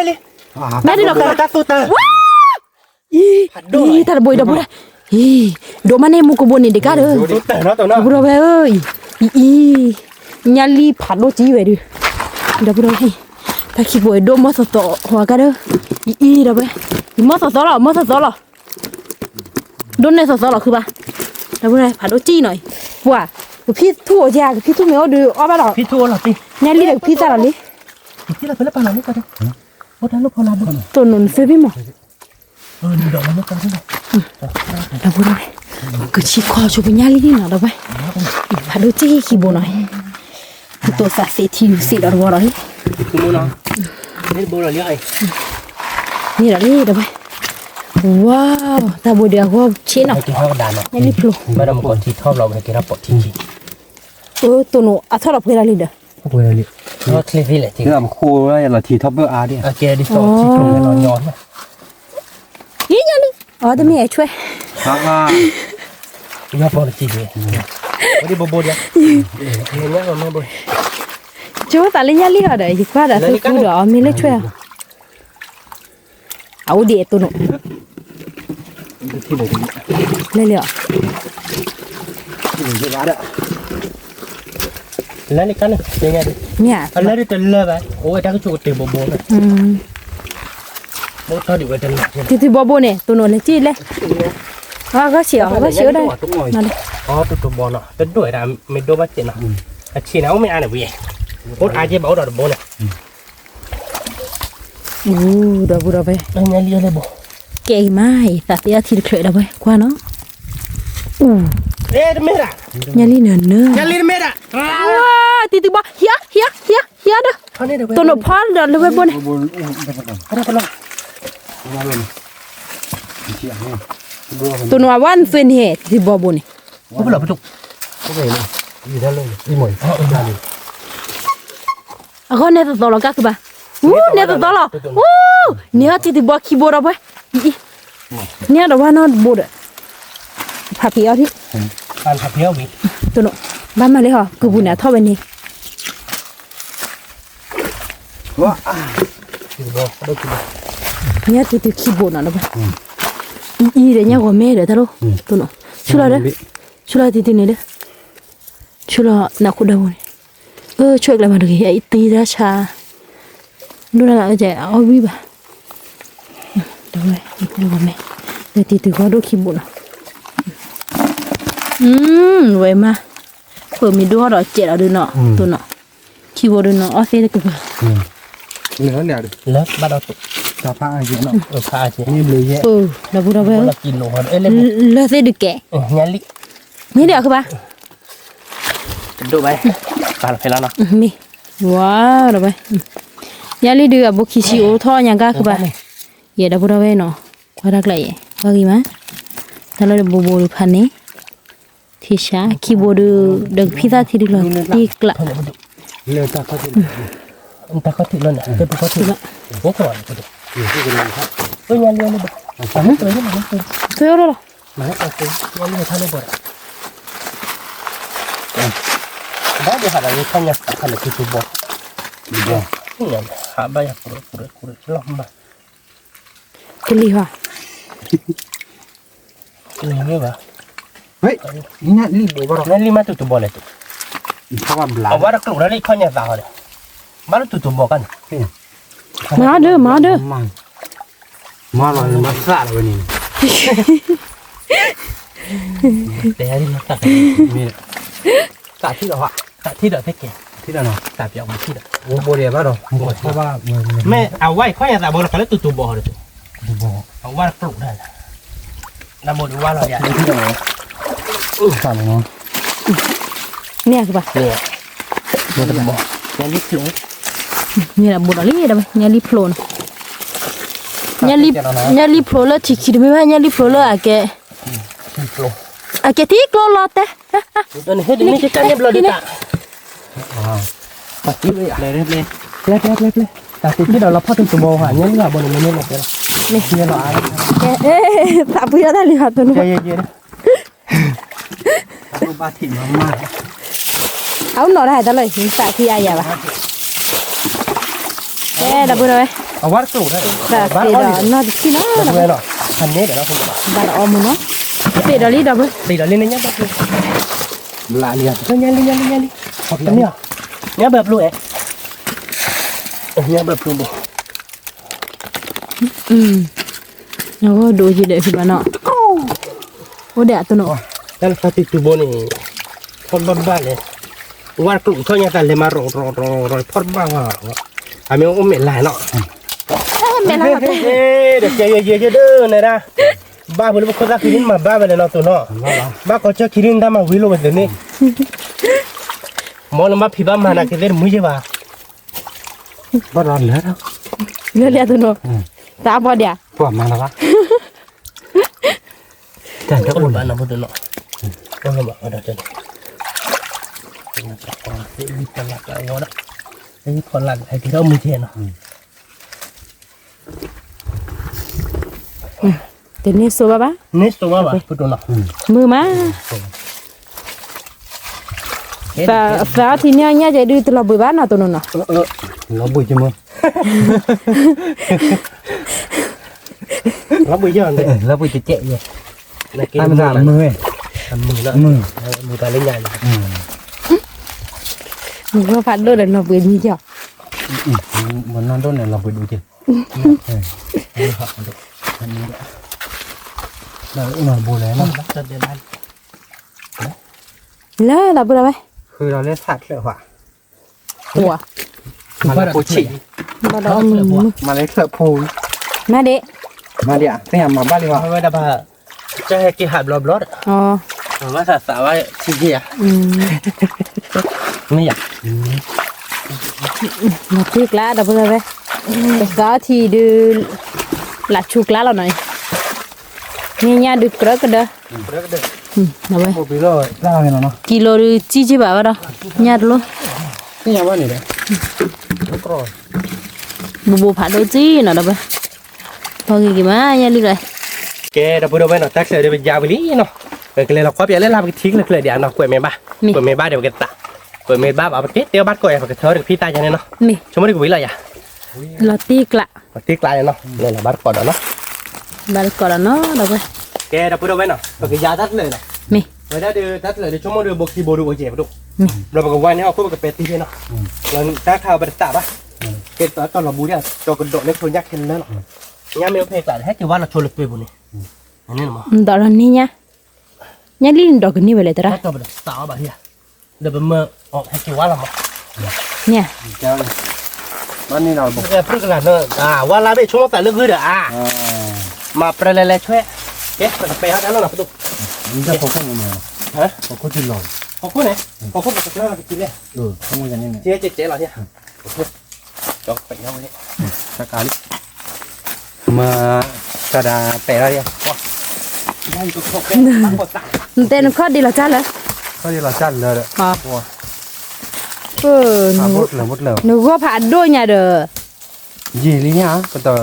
แม่ดิหรอ ตาสูตา อีตาบอยดับบุระอีโดมันเนี่ยมุกบนนี่เด็กกันเด้อ สูตาเนาะตัวเนาะ ดับบุระเว้ยอีเนี่ยลีผัดโลจีเว้ยดิดับบุระเฮ้ยถ้าคิดว่าโดมัสโตหัวกันเด้ออีดับเว้ยมัสโตหรอโดนในสโตหรอคือป่ะดับบุระผัดโลจีหน่อยว่าพี่ทั่วจ้าพี่ทั่วไม่เอาดูอ้อบ้าหรอ พี่ทัวร์หรอพี่ เนี่ยลีเด็กพี่ตาหรอลิ ที่เราไปแล้วปลาหลังนี่ก็ได้โอ้ท่านลูกพอลาบุญ ตัวนุนเฟบี้หมอ ดูดอกมันไม่กันใช่ไหม ดับบุระก็ชี้คอชูเป็นเนี่ยลีน่ะดับเว้ยผัดโลจีขี้โบหน่อยตัวสัตว์เศรษฐีสิดอกบัวหรอ คือมูน้องนี่โบราณเรียกไอ้ นี่ละนี่เดี๋ยวไปว้าวตาบัวเดียวก็ชิ้นอ่ะ ไอ้กินข้าวกระดานเนาะ นี่รีบลง ไม่ต้องคนที่ชอบเราไปกินรับปอดที่ที่ ตัวหนูอ่ะถ้าเราเพลาลิเด้อ โอ้ยเลยก็คลิปนี่แหละที่ คืออำคูว่าอย่างละทีท็อปเปอร์อาร์เนี่ย โอเคดิโซ่ที่ตรงนี้เราย้อนมา ยี่ยังนี่อ๋อแต่ไม่ไอ้ช่วย ครับว่า ย้อนปอดที่นี่วันนี้โบเดียวเงี้ยเราไม่โบ จูตาลิยาลิอ่ะเด้อยิ่งกว่าเด้อคือกูเด้อมีเลยช่วยเอาเดี๋ยวตัวหนู ที่ไหน เลยเลย ที่ร้านอ่ะ แล้วนี่กันยังไงดิ เนี่ย อันนั้นจะเลิกไปโอ้ยถ้าก็จูดตีโบนะ โบทอดอยู่กันนะ ที่บัวเนี่ยตัวหนูเลยจี้เลยว่าก็เสียวได้นั่นเลย อ๋อตัวโบเนาะเป็นด้วยนะไม่ดูว่าเจ็บเนาะชีน้าไม่อ่านเลยวิ่งโบอาจจะบอกดอกโบเนี่ย เดี๋ยวบัวไป แล้วเนี่ยเลี้ยเลยโบ เก่งมากแต่ที่อาทิตย์เคยได้ไปกว่าเนาะเอ๊ะไม่ได้ ยาลีเนื้อเนื้อ ยันลีไม่ได้ ว้าติบ่เฮียเด้อ เขาเนี่ยเดี๋ยว ตัวหนูพอเดินเลยบน บนไปก่อน เขาได้ปะล่ะ มาเลยเชี่ยนี่บัว ตัวหนูวันเฟนเฮติบ่บนนี่ เขาไปหลับไปจุก ก็เลยอยู่ด้านเลยอีหมอยด้านนี้ อ่ะก็เนี่ยตัวละก็คือบ่เนี่ยตัวละเนี่ยติบ่คีย์บอร์ดบ่เนี่ยดอกว่าเนาะบ่ดพาพี่เอาที่ การขับเที่ยววิ่ง ตัวหนูบ้านมาเลยเหรอกูบุญเนี่ยท่อไปนี่ ว่า คือโบได้กิน เนี่ยติคีย์บอร์ดน่ะบ่อีเดี๋ยวเนี่ยก็แม่เด้อตาโลตัวหนูชุลาเด้อชุลาตินี่เด้อชุลานักคุดาวนี่ช่วยกันมาดูไอ้ตีราชาดูน่ะจะเอาวิบ่ดูเลยดูบ่แม่เดี๋ยวติก็ดูคีย์บอร์ดเว้ยมาเพิ่มมีด้วยดอกเจ็ดเอาดูเนาะตัวเนาะคีย์บอร์ดเนาะออฟฟิศก็คือ เหลือเนี่ย เลิกบ้านเราตุก ตาผ้าเยอะเนาะ ผ้าเชีย นี่เลยแย่ เราพูดเอาไว้ เรากินหนูคนเอ้ยเล่น เลิกเสียดูแก ยันลี นี่เดี๋ยวคือปะ ดูไปปลาไปแล้วเนาะ มีว้าวเราไปยาลีดูอะบุคิชิโอท่อยังก็คือปะอย่าเราพูดเอาไว้เนาะว่ารักไรว่ากี่มั้ยถ้าเราบูบูพันนี้ที่ช้าคีย์บอร์ดดังพิซซ่าที่ดีเลยดีกละ เลือดตาเขาจะ แต่เขาถึงแล้วเนี่ยเป็นเขาถึงแล้วโอ้ก่อนก็ได้ อยู่ที่กันเลยครับ เอ้ยยันเลี้ยงเลยบ่ผมไม่เคยได้มาไม่เคย เท่าไรล่ะ มาให้เอาเป็นยันเลี้ยงท่านเลยบ่ได้เดี๋ยวหาอะไรท่านเนี่ยท่านเลยคือบ่ ดีบ่ เนี่ยหาใบกุระลองมาก ลีว่ะ นี่ไม่ว่า เฮ้ยนี่นะนี่บัวเรา นั่นลิมาตุ่บ่เลยตุ เพราะว่าบลา เอาว่าเรากลุ่มนั้นเลยข้อเนี่ยตาเลยมาตุ่บ่กัน มาเด้อ มาลอยมาสาดวันนี้ แต่ที่มันตัด มี ตัดที่เราอะตัดที่เราแค่แก่ ที่เราเนาะ ตัดเปียกมาที่เรา โอ้โบเดียบ้าดอกเพราะว่ามือ แม่เอาไว้ค่อยแต่โบราณเขาเรียกตุ่บ่อเลย บอก เอาว่าปลูกได้น้ำโมดูว่าเราอยาก ที่เราสาดเนาะ เนี่ยคือป่ะ เนี่ยมันจะบอกยังลิปถึง เนี่ยบุดอลี่เด้อเนี่ยลิโพลนเนี่ยลิโพลเลที่คิดไม่ว่าเนี่ยลิโพลเลอะแก โปร อะแกที่กลอลอเต ตอนนี้เฮ้ยนี่จะการเนี่ยบลอดิตา ตัดที่เลยเลยตัดที่เราพอถึงตัวโมหะเนี่ยเราบนมันเนี่ยหมดเลยเนี่ยเราอะไร เอ๊ะตาปุยได้เลยค่ะตัวนู้น เยอะๆ รูปบ้าถิ่นมาก เอาหน่อได้ตลอดหินตาที่อายะป่ะเอ๊ะดับเบิลเลย เอาวัดสูงได้ ตาที่ดอนอที่น่า ดับเบิลหรอทันนี้เดี๋ยวเราคง บาร์ออมุนเนาะเตะดอลี่ดับเบิล ตีเราเล่นเนี่ยแบบลาเลียเนี่ยขอบเนี่ยแบบรู้เนี่ยแบบรู้บ่ โอ้ดูจีเด็กสิบ้านเนาะโอ้เด็กตัวเนาะ แล้วเขาติดตัวโบนี่คนบ้านเลยวัดกลุ่มเขาเนี่ยแต่เลยมารอพอดบ้างว่าอามีอุ้มเหม็นหลายเนาะ แม่ละ เด็กเยอะๆเด้อเนี่ยนะบ้าบุรุษคนรักคิรินมาบ้าไปเลยเนาะตัวเนาะบ้าเขาเจอคิรินได้มาวิโรแบบนี้มองมาพี่บ้ามานะคิดเล่นมือใช่ป่ะ บ้าร้อนเหลือแล้ว เรียกตัวเนาะตาบอดเดีย พวกมาแล้ววะ แต่ก็อุ่นบ้านนะพูดเนาะก็ไม่บอกว่าเดี๋ยวจะมีตลาดอะไรวะนะไอ้คนหลังไอ้ที่เรามือเทียนเนาะ เดี๋ยวนี้สู้ป่ะ นี่ตัวว่าพูดเนาะ มือมาฟ้าที่เนี่ยจะดูตลอดบ้านเนาะตัวนู้นเนาะ เราบุยจมูก เราบุยเยอะเลย เราบุยจะเจ๊เลย ในเกม ทำสามมือ มือแล้วมือตาเล่นใหญ่เลย มือก็พัดด้วยเลยเนาะเบื่อนี่จ้ะ มันนอนต้นเนี่ยเราบุยดูจิเราหน่อยบุยแล้วนะ จะเดินบ้าน แล้วดับเบิลไหม คือเราเล่นสัตว์เลยว่ะ หัว มาเลยปูชิ บอดอมือ มาเลยเสือพู มาเด็ มาเดี๋ยวเนี่ยมาบ้านดีกว่า เพราะว่าดับจะให้กี่หับรอบรถ อ๋อ ว่าสาวว่าชิเกีย ไม่อยาก มาตีกล้าดับเบิลไหมฟ้าที่ดูหลัดชุกล้าเราหน่อยเนี่ยดูกระกระเด้อนะเว้ย ปูปีโร่เล่าให้เราเนาะ กิโลหรือจีจีบ่าวะเนี่ยดู นี่ยังว่านี่เลยกรอย บูผัดดูจีเนาะดับเบิลพอกี่มาเนี่ยลิเลย แกดับเบิลเนาะแท็กซี่เดี๋ยวเป็นยาวไปลี่เนาะก็เลยเราคว้าไปเล่นลาไปทิ้งเลยเดี๋ยวเนาะกล้วยเมบ้ากล้วยเมบ้าเดี๋ยวกันตากล้วยเมบ้าเอาไปเก็บเดี๋ยวบ้านกล้วยเอาไปเทอร์พี่ตายยังไงเนาะ มี ชมไม่ได้กุยเลยอ่ะ ลาตีกละ ตีกลายเนาะเลยละบ้านก่อนเนาะ บาร์ก่อนเนาะดับเบิล แกดับเบิลเนาะก็ยาตัดเลยเนาะ มี เวลาเดือดตัดเลยเดี๋ยวชมว่าเดือบกีโบดูโอเจ็บดูเราบอกว่าเนี่ยเอาคู่กับเป็ดตีเนาะเราถ้าข่าวไปตัดป่ะเกตตอนเราบูเนี่ยตัวกระโดดในโซนยักษ์เห็นแล้วเนาะเนี่ยไม่โอเคกลายให้คือว่าเราชนเลยไปบุนี่อันนี้เนาะ ดอกนี้เนี่ยลินดอกนี้ไปเลยตระ ถ้าตัวเป็นสาวแบบเนี้ยเดี๋ยวเป็นเมื่อออกให้คือว่าเรา เนี่ย เจ้าบ้านนี้เราบอก พูดกันเนอะว่าเราไปช่วงแต่เรื่องคือเด้อมาประเละช่วยเอ๊ะไปหากันแล้วนะประตู นี่จะพกข้อมูลมา ฮะ พกข้อที่หลอก ขอบคุณไหนขอบคุณแบบเราไปกินเลย ข้อมูลกันนี่เนี่ย เจ๊เหรอเนี่ยโอเคจอกไปเอาไว้ สักการมากระดาแปะอะไรอ่ะ ได้ก็ขอบคุณตั้งหมดตั้ง เต้นข้อดีละจ้าเลย ก็ที่เราจัดเลย อ๋อห หม นู ดเลยหมดเลย หนูก็ผ่านด้วยเนี่ยเด้อ ยี่นี่เนี่ยก็ต่อ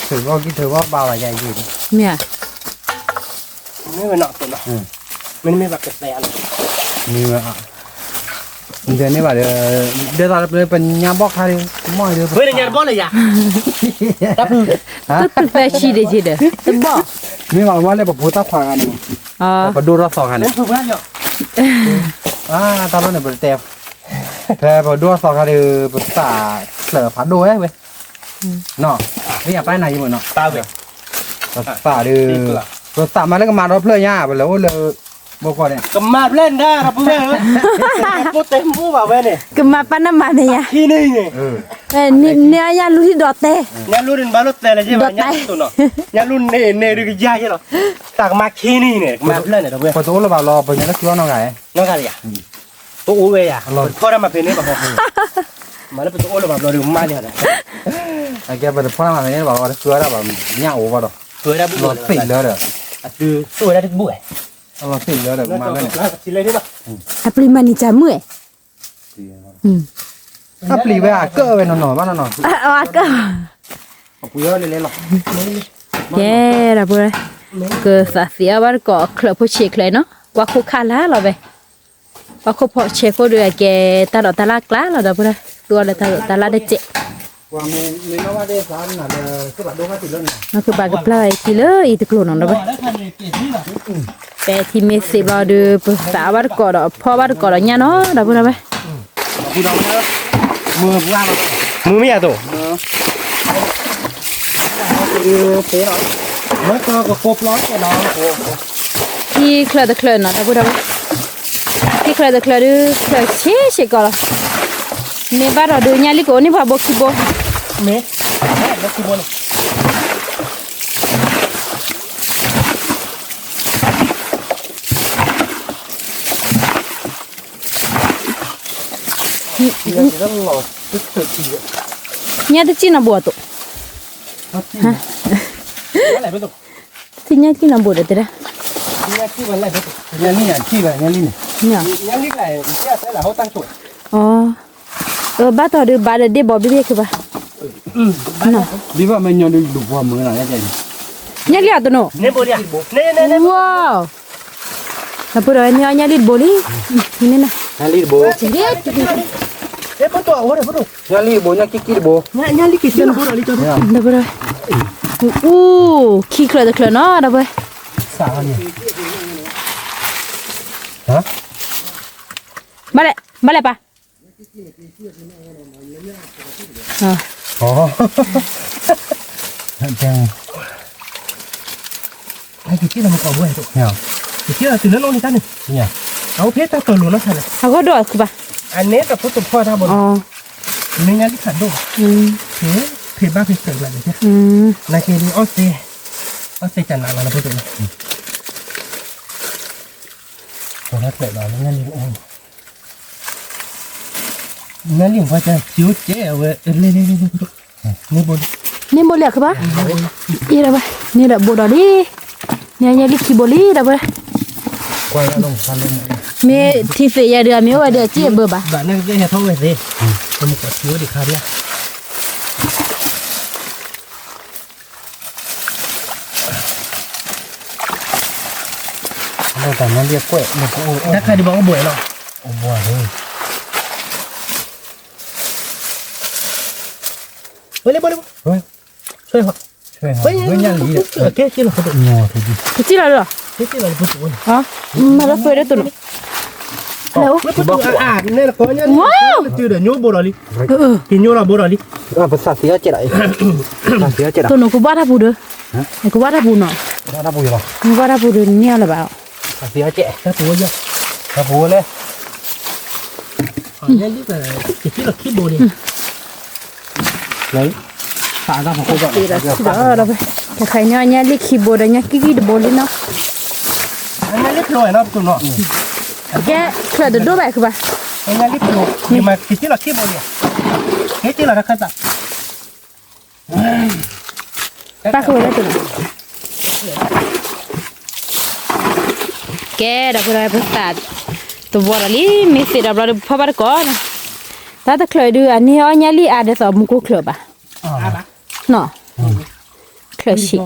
ถือว่าคิดถือว่าเบาอะไรใหญ่ยี่ เนี่ย ไม่เป็นหนอกตัวเนาะไม่แบบแปลน มีมาเดือนนี้ว่าเดี๋ยวเราเลยเป็นยาบอกใครไม่เดี๋ยว เฮ้ยเนี่ยบอลเลยอ่ะ ตึ๊ดแฟชีเดจีเด้อตึ๊บบ่ มีว่าเลยแบบพูดตาขวางอันนี้ อ๋อ ก็ดูรอบสองอัน นี่ นี้ ถูกแล้วเนาะ ตอนนั้นเนี่ยเป็นเต็มแต่พอดูรอบสองอันนี้ภาษาเสือผัดดูเว้ย เนาะนี่อย่าไปไหนอยู่เนาะ ตาเว้ย ป่าดื้อรถสามมาแล้วก็มารถเพื่อย่าไปแล้วเลยบ่พอเนี่ย ก็มาเล่นได้ครับเพื่อนพูดเต็มมู้บ่าวเว้ยเนี่ย ก็มาปั้นน้ำมันเนี่ย ที่นี่เนี่ย นี่เนี่ยยารู้ที่ดอดเต้ nhà luôn đến bao lót tè là gì mà nhà tụi nó nhà luôn nè được cái dai chứ nó tạc mà khi này nè mà lên này đâu vậy พอโตแล้วบ่ารอไปเนี่ยแล้วคิดว่าน้องไง nó cái gì à tôi uống về à thôi ra mà phải nên bảo học mà nó phải tôi uống là bảo rồi đừng mai này ไอ้แกไปพ่อมาเนี่ยบอกว่าคิดว่าแบบเนี่ยโอ้บ่ดอก tôi ra รถติดเลยเด้อ từ tôi ra đến buổi รถติดเลยเด้อมาเนี่ย chỉ lấy thế nào อะปริมาณนี่จะเมื่อย ถ้าปลีไปอ่ะเก้อไปหน่อยๆบ้านหน่อย อ๋อก็ ๆกูเยอะเลยหรอก แย่ละบุ้ยก็สาเสียว่าก็เคลผู้เช็คเลยเนาะกว่าคุคาละเราไปว่าคุพอเช็คก็ด้วยแกตลอดตลาดกล้าเราได้บุ้ยตัวเลยตลาดได้เจ๊ ว่ามีน้องว่าได้สารน่ะคือแบบดูมาติดแล้วเนี่ย มันคือบากกับปลายทีเลยอีตะกลุนเราไป แต่ที่มีสิบเราดูภาษาวัดก่อนพ่อวัดก่อนเนี่ยเนาะได้บุ้ยไป กูดองเนอะมือว่ามือไม่อะตัวเป๊ะหน่อยมันก็ครบร้อยแค่น้องโอ้ ที่เคลตะเคลนเนาะได้บุ้ยที่เคลตะเคลดูเคลเช่ก่อนนี่บ้านเราดูเนี่ยลิโกนี่พาบอกที่บอก เมะแล้วคือบน เนี่ยที่จีนบัวตัว อะไรไปตัว ที่เนี่ยที่นบัวเด็ดเลย เนี่ยที่มันอะไรไปตัว เนี่ยนี่อ่ะขี้แบบเนี่ยนี่ เนี่ย เนี่ยนี่แหละเนี่ยใช่แหละเขาตั้งตัว อ๋อบ้านต่อดูบ้านเด็ดบ่อบี้คือป่ะ ดีว่ามันยังดูว่ามือหน่อยนะเจ๊ เนี่ยเลี้ยตัวโน่ เนี่ยโบเนี่ยเนี่ย ว้าวแล้วพวกเราเนี่ยลิดบ่ลีนี่นะ นาลีโบ จีเด็ด เอ๊ะพวกตัวโอ้เดี๋ยวพวกตัว นาลีโบเนี่ยกิ๊กโบ เนี่ยลิขิตเจ้าพวกเราลิขิต เดี๋ยวพวกเราขี้เคลตะเคลเนาะเดี๋ยวไป สาวเนี่ย ฮะ มาเลยป่ะอ๋อ๋อจัง ไอ้ที่ที่เรามาก่อบุ้ยตัว เนี่ย ที่เราตื่นแล้วลงนี่ท่านหนึ่ง เนี่ย เอาเพชรตั้งตัวหลุดแล้วท่านเลย เขาก็ดอดคือป่ะ อันนี้กับพวกตัวพ่อท่าบน อ๋อ นี่เนี่ยลิขิตด้วยเพชรบ้าเพชรเกิดอะไรเนี่ยนาทีนี้ออสเตรจันทร์อะไรพวกตัวนี้ตัวนั้นเกิดอะไรนั่นลิงโอ้นั่นลิงพ่อจะคิ้วเจ๊เอาไว้เล่นี่บน นี่บ่เลี้ยคือป่ะอีเดี๋ยวไปนี่เดี๋ยวบ่ดอดิเนี่ยลิขี้บ่ลีเดี๋ยวไป ควายลงพันลง มีที่เสียเดือมีว่าเดือเจี๊ยบเบอร์ป่ะ bạn nên cái hệ thống này gì có một quả chuối để khai đi เราแต่งั้นเรียกกล้วยมันก็โอ้ ถ้าใครได้บอกว่าบ่อยหรอ โอ้บัวเลย เฮ้ยเลยบ่เลย เฮ้ย ช่วยเหรอ ช่วยหน่อ เฮ้ ย ย เฮ้ยยังดี เก๊ที่เราเขาตัว งอทีดี ที่เราเหรอ เก๊ที่เราพูดตัว อ๋อมาแล้วเฟยได้ตัวหนูแล้ว ไม่พูดตัวเนี่ยนะคนเนี่ยจืดเดี๋ยวโยบ่หรอลิ กินโยเราบ่หรอลิ ภาษาเสียเจ็ดไอ้ภาษาเสียเจ็ด ตัวหนูกูบ้าทับบูเด้อกูบ้าทับบูเนาะ น่าบุยหรอ กูบ้าทับบูเด้อเนี่ยหรือเปล่า ภาษาเสียเจ็ด ถ้าตัวเยอะ กระปูเลย เนี่ยนี่แต่ที่เราคิดบ่เนี่ย เลยสารต้องของกูก่อน ที่เราไปแต่ใครเนี่ยลิขี้บูเด้อเนี่ยกิ๊กบูลีเนาะ อันนี้เล็กน้อยนะตัวเนาะ แกเคยเดินด้วยแบบคือป่ะ อันนี้เล็กน้อยนี่มาที่เราคิดบ่เนี่ยเก๊ที่เราคัดตัด ป้าเคยได้ตัวหนูแกเราไปภาษาตัวบัวลีมีสิเราเราพอบ้านก่อนถ้าจะเคยดูอันนี้เนี่ยลิอาจจะสอบมุกูเคยป่ะเนาะเคยฉี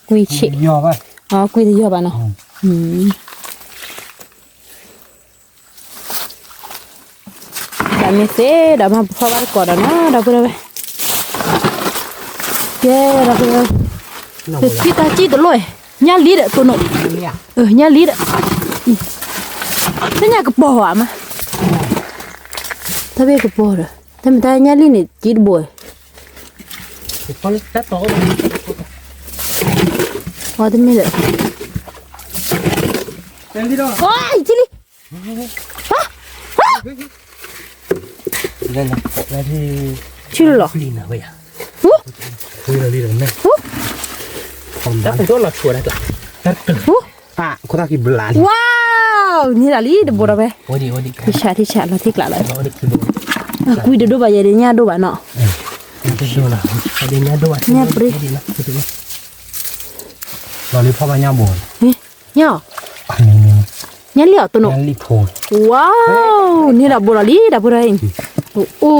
กุยฉี ย่อป่ะ อ๋อกุยจะย่อป่ะเนาะแต่ไม่เสียเดี๋ยวมาพอบ้านก่อนเนาะเดี๋ยวไปเลยแกเราไปเลยที่ตาจีตัวลอยเนี่ยลีดตัวหนุ่มเนี่ยลีดนี่เนี่ยกระป๋อมาถ้าเป็นกระป๋อเลยถ้าไม่ได้เนี่ยลีนี่จีดบ่อย พอตัดต่อ อ๋อที่ไม่เลย เป็นที่ดอก โอ้ยจิลิ นั่นนะแล้วที่ ชื่อหรอ ลีน่ะเว้ย ฮู้ คือเราลีน่ะแม่ ฮู้ แล้วเป็นตัวหลักชัวร์ได้ละตัดตึก ฮู้ อ่ะคนตากิบลา ว้าวนี่ละลีเดบราเว โอ้ดี ที่ชาเราที่กละเลย โอ้ดีคือดู คุยดูบายเดียดูบ้าเนาะ จะดูนะประเด็นนี้ด้วยดีนะคือดู เราเลยพ่อมาย่าบ่น เนี่ย อันนี้นี่ เนี่ยเหลียวตัวหนู ยันรีโพด ว้าวนี่ละบัวลีละบัวเองโอ้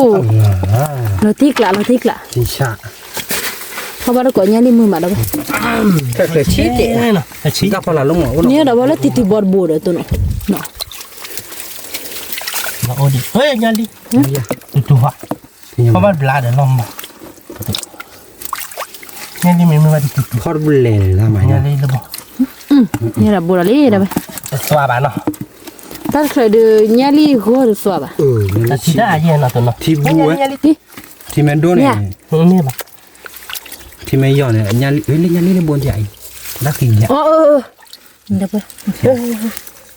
เราที่กละที่ชา เพราะว่าเราก็เนี่ยนี่มือมาแล้ว เคยชี้เตะ นะชี้ ก็พอละลุงอ๋อ เนี่ยเราว่าเราติดบอลบัวเลยตัวหนูเนาะ โอ้ดีเฮ้ยยันดีตัวเพราะว่าบลาเดลอมยันดีไม่ว่าดีตัว พอดบุเล่ละมา ยั เนี่ย นดีระบบ เนี่ยละบัวลีละไป ตัวบ้านเนาะ ถ้าเคยดูเนี่ยลีหัวหรือสวบ แต่ที่ได้ยังนะตัวเนาะ ที่บัวที่แมนโดเนี่ย นี่ป่ะ ที่แมย่อเนี่ยยันเฮ้ยยันนี่บนใหญ่นักกินเนี่ย อ๋อเดี๋ยวไป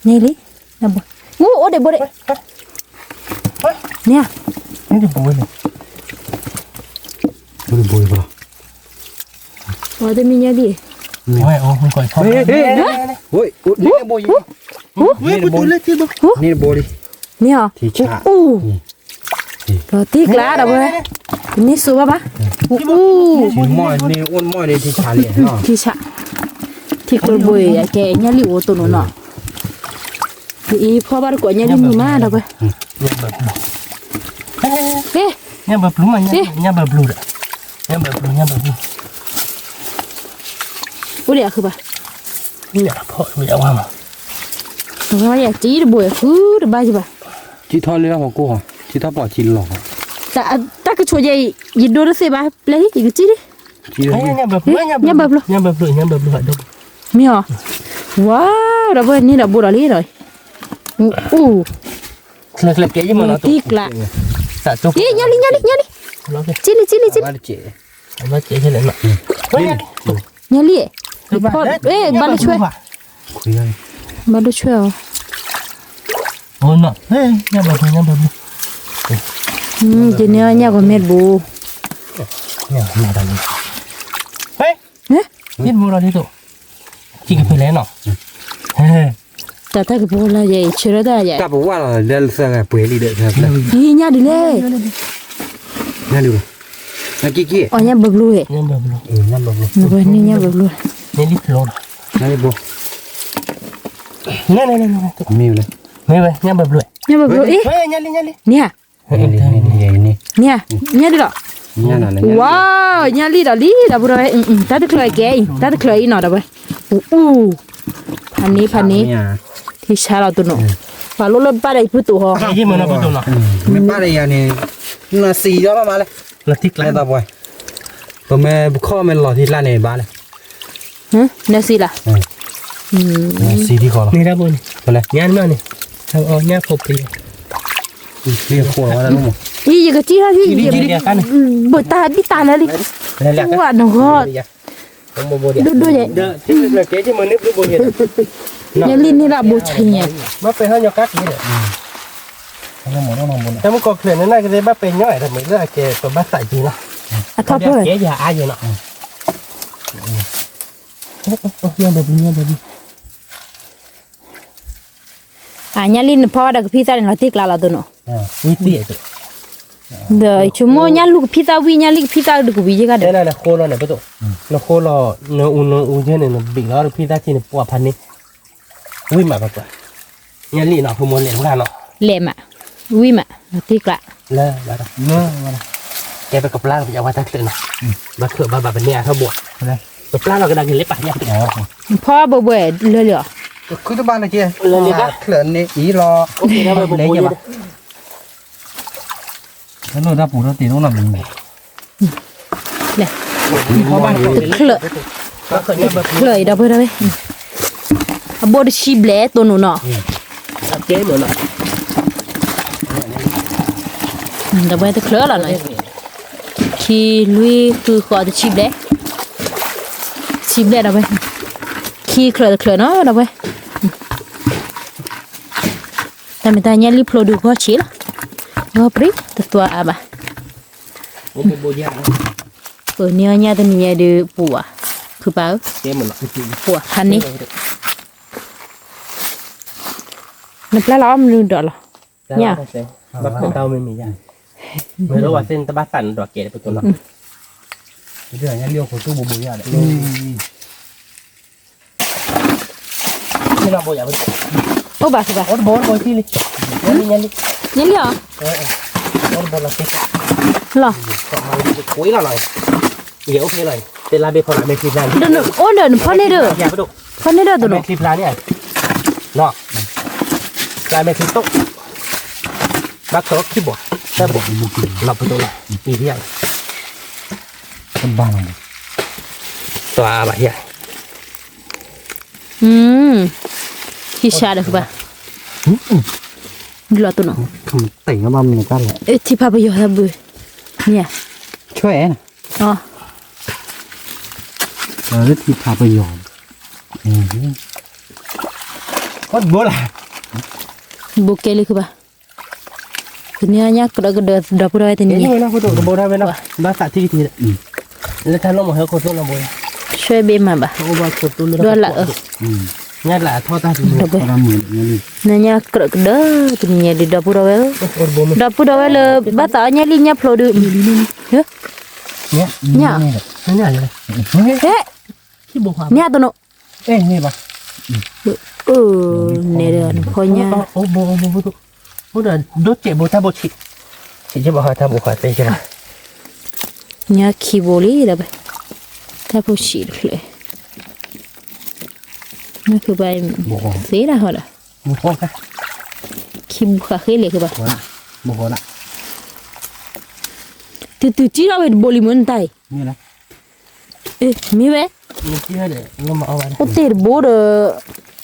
นี่ลิดับบัวงูโอ้เดี๋ยวบัวเนี่ย นี่จะป่วยเลย บุยป่ะ อ๋อจะมีเนี่ยดิ ไม่โอ้มันก่อยชอบ เฮ้ยนี่บอยนี่บอยนี่บอย เนี่ย ที่ชา อู้เราตีกลาดับบัวนี่สูบป่ะอู้ ที่ม้อยนี่อ้วนม้อยเลยที่ชาเลยเนาะ ที่ชะที่กระบุยแกเนี่ยลิโอตัวนู้นเนาะอีพ่อบ้านกว่าเนี่ยลิมือมาดับบัว เนี่ยแบบ เอ๊ะ เนี่ยแบบรู้มั้ยเนี่ยแบบรู้อะเนี่ยแบบรู้เนี่ยแบบรู้ อุเดียคือป่ะ เนี่ยพ่อไม่เอาว่ามา เพราะว่าอยากจีดบัวคือดับบ้าใช่ป่ะ ที่ทอดเรือของกูเหรอที่ทอดปอดจีนหลอก แต่ก็ช่วยยินดูแล้วสิบ้าเลยอีกจีดิ จีน เนี่ยแบบรู้เนี่ยแบบรู้เนี่ยแบบรู้เนี่ยแบบรู้ดู มีเหรอว้าวดับบัวนี่ดับบัวอะไรเลยอู้ เล็กๆยังมันตัวสะจุก นี่ยันลิแล้วก็ จิลิ ว่าเจ๋ แล้วเจ๊ใช่เลยเนาะเฮ้ย ยันลิพ่อบ้านช่วย คุยกัน บ้านช่วย โอ้เนาะเฮ้ยเนี่ยแบบรู้ จีเนี่ยก็เม็ดบู เนี่ยมาดันเฮ้ยนี่มูเราที่ตัวจริงไปแล้วเนาะเฮ้ย แต่ถ้าก็พูดแล้วยัยเชื่อได้ยัย แต่บอกว่าเราเดินเสือเปลือยลีเด็ดครับ นี่ยันดิเลย นั่นดูนั่นกี้กี้ อ๋อยันบับลูเอ๋ เนี่ยแบบรู้ นั่นบอก นึกว่านี่ยันบับลู เนี่ยลิปโล นั่นบอก เนี่ย มีเลย ไม่เว้ยเนี่ยแบบรู้ ยันบับลูเอ๊ะ เฮ้ยเนี่ย เนี่ย นี่ เนี่ยดิหรอ นั่นอะไร ว้าวยันลิดอลีดับบัวตาตะเคยแกตาตะเคยอีหน่อยดับบัวพันนี้ที่ชาเราตัวหนูฝาลุ้นป้าได้พูดตัวหอ ยี่มันเอาไปตัวเนาะ ไม่ป้าเลยyani น่าสีเยอะมากเลย แล้วที่กลาง ตาบอยตัวแม่ข้อมันหล่อที่ร้านในบ้านเลย ฮะเนี่ยสิล่ะ สีที่คอ นี่ได้บน ไปเลย งานมาเนี่ยทางเอาเนี่ยพบไป เรียกขวดว่าแล้วลูก อีกจีฮะที่บ่ตาดิตาแล้วดิ แล้ว ว่าหนูก็ ผมโบเดีย ดูยัย เด้อที่เล็กที่มันนึกดูโบเดีย ยันลินี่ละบูชัยเนี่ย มาเป็นห้องยกักนี่แหละ น้องหมดน้องบน ถ้ามันก็เคลื่อนนั่นก็ได้มาเป็นย่อยแต่เหมือนเรื่องแกตัวบ้าใส่จีเนาะ อ่ะท็อปเลย แกอย่าอายเนาะเนี่ยแบบนี้แบบนี้ ยันลินพ่อดักพี่ตาเนี่ยติกลาละตัวหนู วิธีตัว เดี๋ยวชั่วโมงยันลูกพี่ตาวิยันลิกพี่ตาดูกูวิจิกันเด้ นั่นน่ะโคลเนี่ยประตูแล้วโคลเนื้ออุ่นเช่นเนี่ยบิ๊กแล้วพี่ตาจีนปัวพันนี้วิ่งมาประตูเนี่ยลีเนาะพมลเหลวกันเนาะ เล่มอ่ะวิมอ่ะติกละ เลิกแล้วแกไปกับปลาอย่าว่าตักเลยเนาะบักเขือบ้าเป็นเนี่ยเขาบวชกับปลาเราก็ได้เงินเล็บปะเนี่ย พ่อบ่บ่เลยเหรอ คือตัวบ้านเลยเจ้เคลื่อนนี่อีรอ โอเคนะไปเลยจ้ะ แล้วเราได้ปูเราตีน้องหนักหนึ่ง เลย เพราะบ้านเรา เคลอะ ก็เคยเนี่ยแบบ เคลยดับเบิ้ลเลยบอดชีเบลตัวหนูเนาะ ตักเจ๊เหมือนเนาะ ดับเบิ้ลจะเคลอะหน่อย khi lui cứ gọi từ chim đấy đâu vậy khi khởi nó đâu vậy ta mình ta nhảy lip lo được có chỉ là ngó pri tua à bà ở nhà ta mình nhảy được bùa cứ bảo bùa hành đi nó plá lắm luôn đó là nha bắt con tao mình vậy mớiรู้ว่าเส้นตะบ้าสั่นดอกเกดไปตัวเนาะ เดี๋ยวเนี่ยเลี้ยวของตู้บุยอ่ะ นี่เราโบยอ่ะ ô bà bà โอ้โบโบที่เลยยันลิ nhảy đi à โอ้โบเราติด lò ก็มาคุยเราหน่อยเดี๋ยวโอเคเลยเวลาเบพอละเมคลิปร้าน đừng ô đừng phân đi được อย่าไปดู phân đi được tụi เม nó คลิปร้านเนี่ยเนาะการเมคลิปโต๊ะบักโต๊ะที่บ่แต่บ่เราไปตัวละอีเดียว เป็นบ้าน ตัวอะไรอ่ะ khi xa được bà lò tụi nó คำติ่งก็บ้านมันกันแหละ ê thì bà bây giờ là bự nha ช่วยนะ แล้วที่พาไปยอม ก็โบละ bố kê đi bà cái nhà nhá cái đó đập ra thì นี่ nhỉ ไม่น่าพูดโบได้ไหมเนาะบ้าสัตว์ที่ทีแล้วท่านลงมาให้คนต้นละโบ xoay bên mà bà โอ้บ้าคนต้น đó là งั้นแหละทอดตาถึง đập เราเหมือนนี่ nè nhá cái đó thì nhỉ đi đập ra vậy คนโบมัน đập ra vậy là bắt tao nhá đi nhá phô được hả เนี่ย nhá นั่นอะไร ê ที่โบความ nhá tụi nó เอ้ยนี่ป่ะ nè rồi thôi nhá โอ้โบโบเดินดูเจ็บโบท่าโบฉีฉีจะบอกว่าท่าโบขาดใช่ไหม nhá khi bố lý đó vậy ta bố xịt lại nó cứ bay xí ra thôi đó โบโค้งค่ะ khi bố khá khế lại cứ bà โบโค้งละ từ chỉ ra về bố lý muốn tay นี่นะ ê mi bé นี่ที่ให้เดี๋ยวเรามาเอาไว้ ô tiền bố được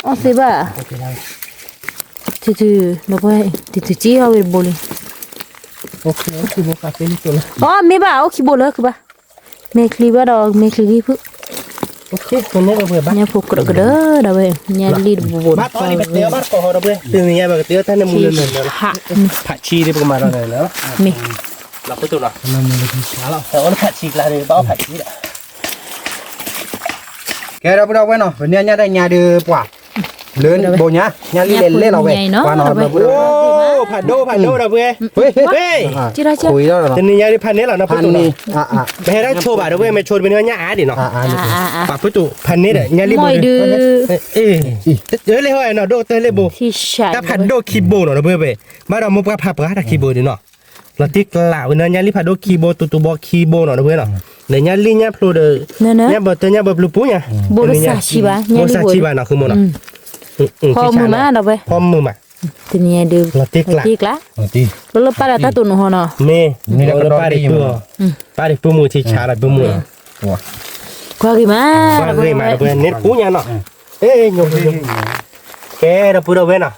ô xí bà โอเคได้ từ nó bay từ chỉ ra về bố lý โอเคคือโบคาเฟ่นี่ตัวละ ô mi bà ô khi bố lỡ cứ bà mẹ khi bà đó mẹ khi ghi phụ โอเคคนนี้เราเบื่อบ้า nhà phụ cỡ cái đó đó vậy nhà đi bố บ้าตอนนี้ไปเตี้ยบ้านก่อนเราเบื่อตื่นยังแบบเตี้ยท่านในมือเลยนะ hạ ผัดชีได้ประมาณอะไรแล้ว mi เราไปตัวละแต่ว่าผัดชีกลายเลยบ้าผัดชีอ่ะ แกเราไปเราไว้เนาะวันนี้เนี่ยได้ยาดื้อป่ะเลื่อนโบยายาลีเล่นเล่นเราเว้ยว่านอนเรา โอ้ผัดโดเราเบื่อ เฮ้ย เฮ้ย chỉ ra chưa คุยแล้วเหรอ ตื่นยังได้พันนี้เหรอนะ พั พุท น ธ นี่ไปให้ได้โชว์บ่าเราเบื่อไม่โชว์เป็นเนื้อหน้าดิเนาะ à ปะพุทธพันนี้เด้ยังรีบ mọi đứa เอ๊ะเดี๋ยวเลยเฮ้ยเนาะโดเตเลยโบ thì xả ถ้าผัดโดคีโบเนาะเราเบื่อไปมาเรามุกผัดปลาถ้าคีโบดิเนาะเราติ๊กหล่าเนื้อยังรีบผัดโดคีโบตุบอกคีโบเนาะเราเบื่อเนาะเนื้อยังรีเนี่ยพลูเดอ nè nè เนี่ยแบบตัวเนี่ยแบบลูปุ้เนี่ย bố nó xả chi bà โบ nhà ซา đi ชิ bố บาเนาะคือโมเนาะ พอมือมาเราไป พร้อมมือมา ทีนี้ดู เราติ๊กละ ติ๊กละ ตี แล้วป้าตาตุนหัวเนาะ เมป้าดิตัวป้าดิปูมือที่ชาละปูมือก ว่ากี่มา ป้าเลยมาเราเบื่อเน็ตปูเนี่ยเนาะเอ้ยยงแกเราพูดเอาไว้เนาะ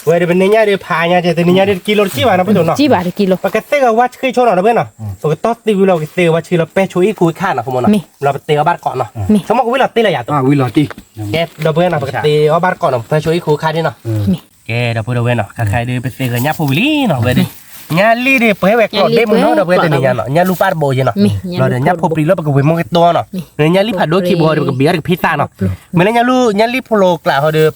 เว้ยเดี๋ยวเป็นเนี่ยเดี๋ยวพายเนี่ยจะเป็นเนี่ยเดี๋ยวกิโลกี่บาทนะพี่ตัวเนาะ จีบาทกิโล ปกติก็ว่าคือชนเราเพื่อนเนาะปกติตีวิเราเตะว่าชื่อเราเป้ช่วยกูข้านะคุณมนะเราไปเตะบ้านก่อนเนาะสมมติวิเราเตะอะไรอย่างตัว วิลอตี แกเราเพื่อนเนาะปกติบ้านก่อนเนาะไปช่วยกูข้าดิเนาะแกเราพูดเอาไว้เนาะใครเดินไปเตะกันยับผู้วิลีเนาะเว้ยดิยันลีเดไปแหวกก่อนเดมึงเนาะเราเพื่อนตัวนี้ยันเนาะยันลูปาร์โบยเนาะเราเดินยับผู้วิลีแล้วไปกับเวมงตัวเนาะยันลีผัดโดคีโบกับเบียร์กับพิซซ่าเนาะเมื่อยันลีโพโลกล่าวเขาเดิน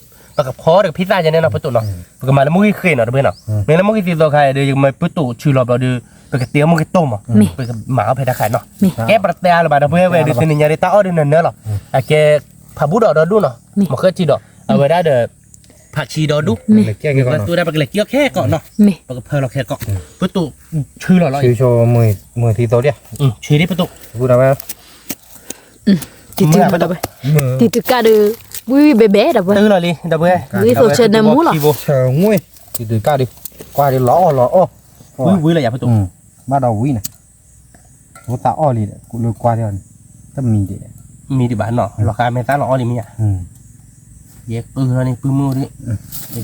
กับคอกับพิซซ่าอย่างนี้เนาะประตูเนาะปกมาแล้วมุ้ยเคยเนาะเพื่อนเนาะเมื่อแล้วมุ้ยติดตัวใครเดินยังมาประตูชื่อเราเดินไปกับเตี้ยมุ้ยต้มอ่ะไปกับหมาเพดาไข่เนาะแกประเดี๋ยวเราไปเพื่อนเวดิสนิยาริตาอ้อเดินเนื้อหรอแกผับบูดอดูเนาะมันก็จีดอเอาไว้ได้เด้อผักชีดอดู แก้ก่อน ตัวได้ไปเลยเกี่ยวแค่ก่อนเนาะ มี ปกเพลเราแค่ก่อนประตูชื่อเราเลย ชื่อโชว์มือที่โตเดีย ชื่อที่ประตู พูดเอาไว้ ติดมาดับไปติดกาดูวิเบเบ้ดับไป ตื้อเราเลยดับเบิ้ล วิตัวเชนน้ำมูหรอ เชิงงุ้ยตีก้าดิกว่าดิล้อโอ้ วิเลยอย่าประตู บ้านเราวินะกูตาอ้อลีเนี่ยกูเลยกว่าเดียวถ้ามีเดีย มีที่บ้านเนาะราคาไม่ต้านเราอ้อนี่มีอ่ะเย็บปืนเราเนี่ยปืนมือดิ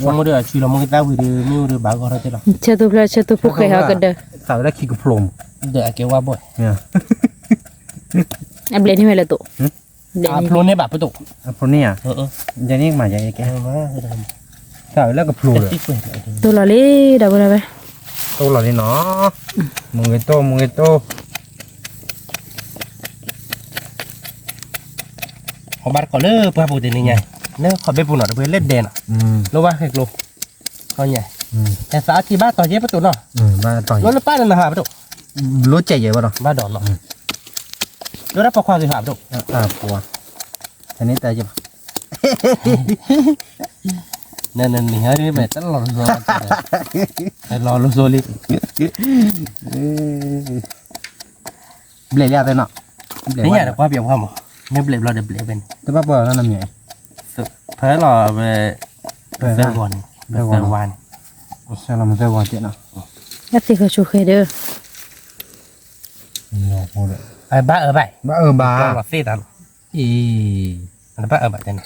ช่วงมือเดียวชื่อเรามือต้าวิดีมือเดียวบ้าก็เราจะหรอ เชตุพลาเชตุพุกให้เขากันเด้อ สาวได้ขี้กระโปรง เดี๋ยวแกว่าบ่อย เนี่ย อับเลนี่ไม่ละตุเบล อ่ะโปรเนี่ยแบบประตู พวกนี้อ่ะ เออ จะนี่มาจะแก มา ใช่แล้วก็พลูเลย ติ๊กเลย ตัวละเลยดับเบิลไป โตหล่อนี่เนาะมึงไอโตมึงไอโต ของบ้านก่อนเลยเพื่อปูตินี่ไงเนี่ยขอไปปูหน่อยเพื่อเล่นเด่นอ่ะรู้ว่าเหกลูกเขาใหญ่แต่สาที่บ้านต่อเย็บประตูเนาะ บ้านต่อย รถป้าเดินหาประตู รู้ใจเยอะป่ะเนาะ บ้านดอนเนาะรถรับประความสิหาประตู ปัวอันนี้แต่จะ เนี่ยนี่ฮะนี่แบบตลอดรอรอโซลิ เบลล์อะไรเนาะ นี่ไงแต่ว่าเบียบความไม่เบลเราเดี๋ยวเบลเป็น แต่ว่าเปิดแล้วนั่นไง เพื่อรอไปเซอร์วันเซอร์วัน ใช่เราไม่ใช่วันเจ้าเนาะ ยัดสิเขาชูเคเด้อ โอ้โหเลย ไอ้บ้าไป บ้า หลอดซีตันอันบ้าไปจัง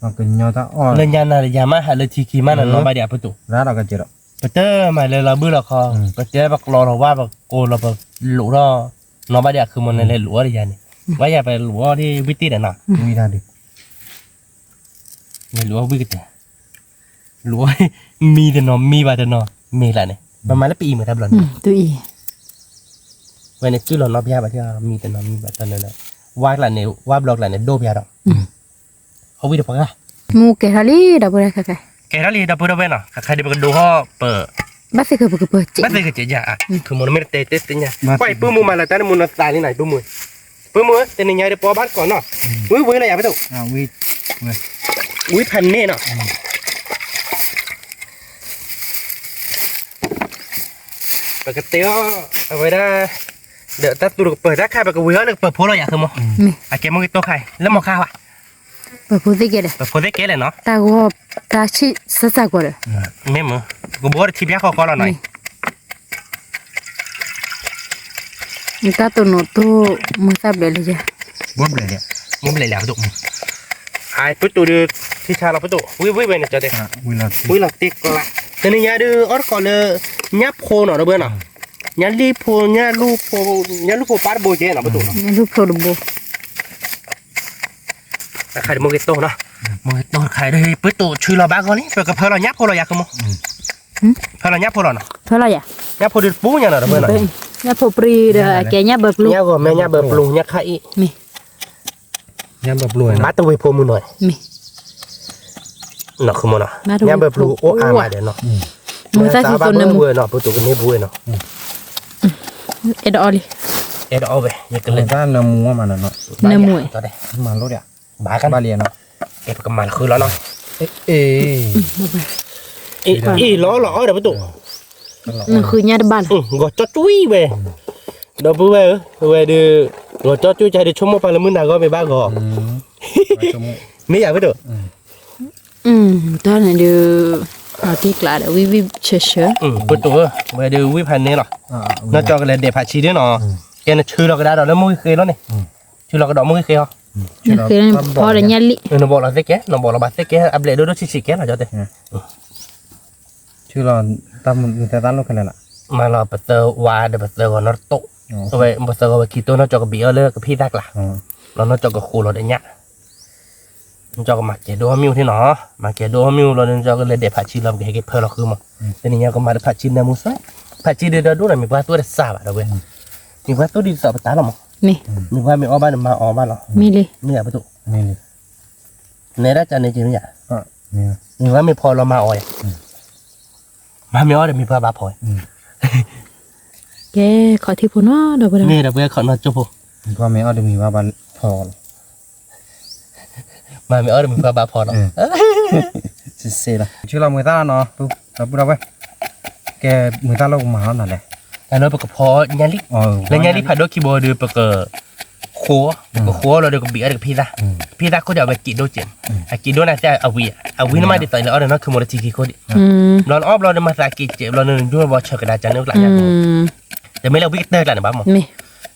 มันเป็นยอดตาอ่อน เรื่องยานาฬิกามาหาเลยทีคีมันน้องใบเดียประตู แล้วเราก็เจอ ปเตอร์มาเลยเราบื้อเราคอปเตอร์บอกรอเราว่าบอกโกเราบอกหลุดเราน้องใบเดียคือมันในหลุดอะไรอย่างนี้ว่าอย่าไปหลุดที่วิตีน่ะ มีทางดิ ไม่หลุดวิตีหลุดมีแต่น้องมีบ้าแต่น้องมีอะไรเนี่ยประมาณแล้วปีเหมือนทับหล่อน ตัวอี วันนี้ชื่อหล่อนน้องพี่บ้าที่มีแต่น้องมีบ้าแต่นั่นแหละว่าหล่อนเนี่ยว่าบล็อกหล่อนเนี่ยโดพี่เราเขาวิดีโอปะ มูเกฮาลีดับเบิลค่ะค่ะ แกนั่นเลยดับเบิลเว้นอ่ะใครได้ไปดูห่อเปิด บัสสิเขาเปิดเจ๊ ไม่ได้ก็เจ๊ยาคือมันไม่ได้เตะติเนี่ยไปปื้มมือมาแล้วแต่มันตายที่ไหนปื้มมือแต่ในยายเดี๋ยวปอบ้านก่อนเนาะวิ่งอะไรอย่าไปถูก วิ วิ่งพันเน่เนาะปกติเอาไว้ได้เดี๋ยวถ้าตัวเปิดได้ใครไปก็วิ่งเลยเปิดโพลอยากคือมั้งอ่ะแกมึงตัวใครแล้วมอข้าวอ่ะ เปิดพูดได้แก่เลย เปิดโพลได้แกเลยเนาะ ตาก็ตาชิสัสกว่าเลย ไม่มึงกูบอกว่าทีพีเขาเราหน่อย นี่ตาตัวโนตัวมือซับเลยเลยจ้ะ บ๊อบเลยเนี่ย มึงไม่เลยแล้วถูกไอ้ปุ๊บตัวเดือที่ชาเราปุ๊บตัววิ่งไปเนี่ยจะเด็ก วิลา วิ่งหลักติ๊กละแต่ในยาดูออร์ก่อนเลยยับโพหน่อยนะเพื่อนเนาะยันรีโพยันลูกโพยันลูกโพปาร์โบเจนะปุ๊บตัว นี่ลูกโปรโบ ใครมึงก็โตนะมึงโตใครได้ปุ๊บตัวชื่อเราบ้าก่อนนี่เพื่อกับเพื่อนเรายับโพเราอยากมั้งเพื่อนเรายับโพเราเนาะ เท่าไรอ่ะ ยับโพเดือดปูเนี่ยนะเพื่อนเนาะ เนี่ยพอปรีเด้อแกเนี่ยเบิกลูก ยับก็แม่ยับเบิร์ปลูยับไข่ มี ยังแบบรวย มาตัวโพมือหน่อย มี เนาะคือมันเนาะยับเบิร์ปลูโอ้อามาเดี๋ยวเนาะ มือซ้ายที่ตัวนึง บุ้ยเนาะปุ๊บตัวกันนี่บุ้ยเนาะ เอ็ดออลิ เอ็ดเอาไปยังกัน เล เลย ย ถ้าเนื้อหมูมันเนาะ เนื้อหมู ต่อได้ มันรถอ่ะ บ้ากัน บาเลียเนาะ เอ็ดกับมันคือแล้วเนาะ อีล้อเดี๋ยวปุ๊บตัว นั่นคือเนี่ยบ้าน ก็จอจุ้ยเว้ยเดี๋ยวเว้ยดูก็จอจุ้ยใจเดี๋ยวชั่วโมงไปแล้วมึงน่ะก็ไปบ้าก็ไม่อยากไปดู ตอนนั้นเดี๋ยวเอาที่กลาดวิเฉย ปุ๊บตัวเว้ยดูวิพันนี่หรอน่าจอกันเลยเดี๋ยวผัดชีด้วยเนาะแกน่ะชื่อเราก็ได้แล้วมึงเคยแล้วนี่ชื่อเราก็ดอกมึงเคยเหรอ นั่นคือพอได้เนี่ยลิ น้องบอกเราสิแกน้องบอกเราบาสิแกอัปเดตดูชิแกเราจะเตะ ชื่อเราตามมือแต่ตั้งลูกกันเลยล่ะ มาเราเปิดเตอร์วาเดี๋ยวเปิดเตอร์ก่อนนอตโตเอาไว้เปิดเตอร์ก็คิดตัวน่าจอกับเบียร์เลยกับพี่ดักล่ะเราน่าจอกับครูเราได้เนี่ยจอกับมาเกดโดมิวที่หนอมาเกดโดมิวเราจอกับเลยเดี๋ยวผัดชีเราเก็บเพิ่มเราคือมั้งแต่นี่ยังก็มาผัดชีในมุสลิมผัดชีเดี๋ยวดูหน่อยมีว่าตัวเด็ดสาบอ่ะเราเว้ยมีว่าตัวดีสาบตาเรามั้ง มี มีว่ามีอ้อบ้านมาอ้อบ้านเรา มีเลย นี่อะประตู นี่เลย ในราชในจริงเนี่ย นี่ มีว่ามีพอเรามาอ้อยมามีอ้อเดี๋ยวมีพระบาพอย แกขอที่พูนว่าเดี๋ยวไป นี่เดี๋ยวเว้ยขอนอนจุ๊บ ก็ไม่เอาเดี๋ยวมีว่าบันพอ มามีอ้อเดี๋ยวมีพระบาพอเนาะ เสียละชื่อเรามือตาเนาะปุ๊บเราพูดเอาไว้แกมือตาเราหมาหน่อยเลย แต่เราประกอบพอยาลิแล้วยาลิผัดด้วยคีย์บอร์ดประกอบโค้ก็โค้เราเดี๋ยวก็เบียร์เดี๋ยวพี่ละพี่ละก็จะเอาไปกินด้วยเจนกินด้วยน่ะจะเอาวีน้ำมันเดี๋ยวใส่แล้วเดี๋ยวนั่นคือโมเดลทีคีโคดิเราอ้อมเราเดี๋ยวมาใส่กินเจ็บเราเดี๋ยวด้วยว่าเชิญกระดาษจานนึกหลายอย่างเดี๋ยวไม่เราวิกเตอร์กันนะบ้างมั้ง มี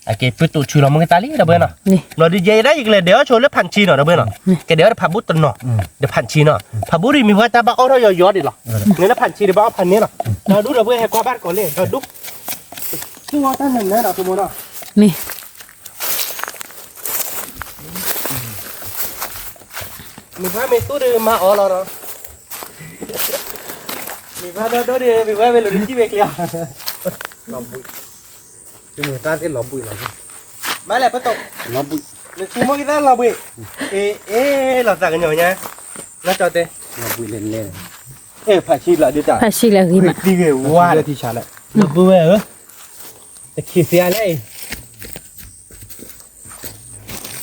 โอเคปุ๊บตัวชูเรามึงตาลีเดี๋ยวเบื่อเนาะ นี่ เราดีเจได้อีกเลยเดี๋ยวโชว์เรื่องพันชีเนาะเดี๋ยวเบื่อเนาะแกเดี๋ยวพับบุตรเนาะเดี๋ยวพันชีเนาะพับบุตรมีว่าตาบ้าอ้อเรายอดดิหรอเนี่ยนะพันชีเดี๋ยวบ้าพันนี้เนาะเราดูเดี๋ยวเบื่อให้กว่าบ้านก่อนเลยเราดูชื่อว่าตั้งหนึ่งนะเนาะสมมติเนาะ มี มีว่ามีตู้เดิมมาอ๋อเหรอมีว่าตู้เดิมมีว่าเป็นหลุดที่เบกเลย lò bụi cái người ta cái lò bụi là gì มาแล้วประตู lò bụi นี่คือมันก็เราบุยเราสั่งกันอยู่เนี่ยน่าจอดเต้ lò bụi lên lên ผัดชีละเดี๋ยวจ้ะ พาชิละกิมา ดีเกว่า Bây giờ thì trả lại เราบุยแต่ขี้เสียเลย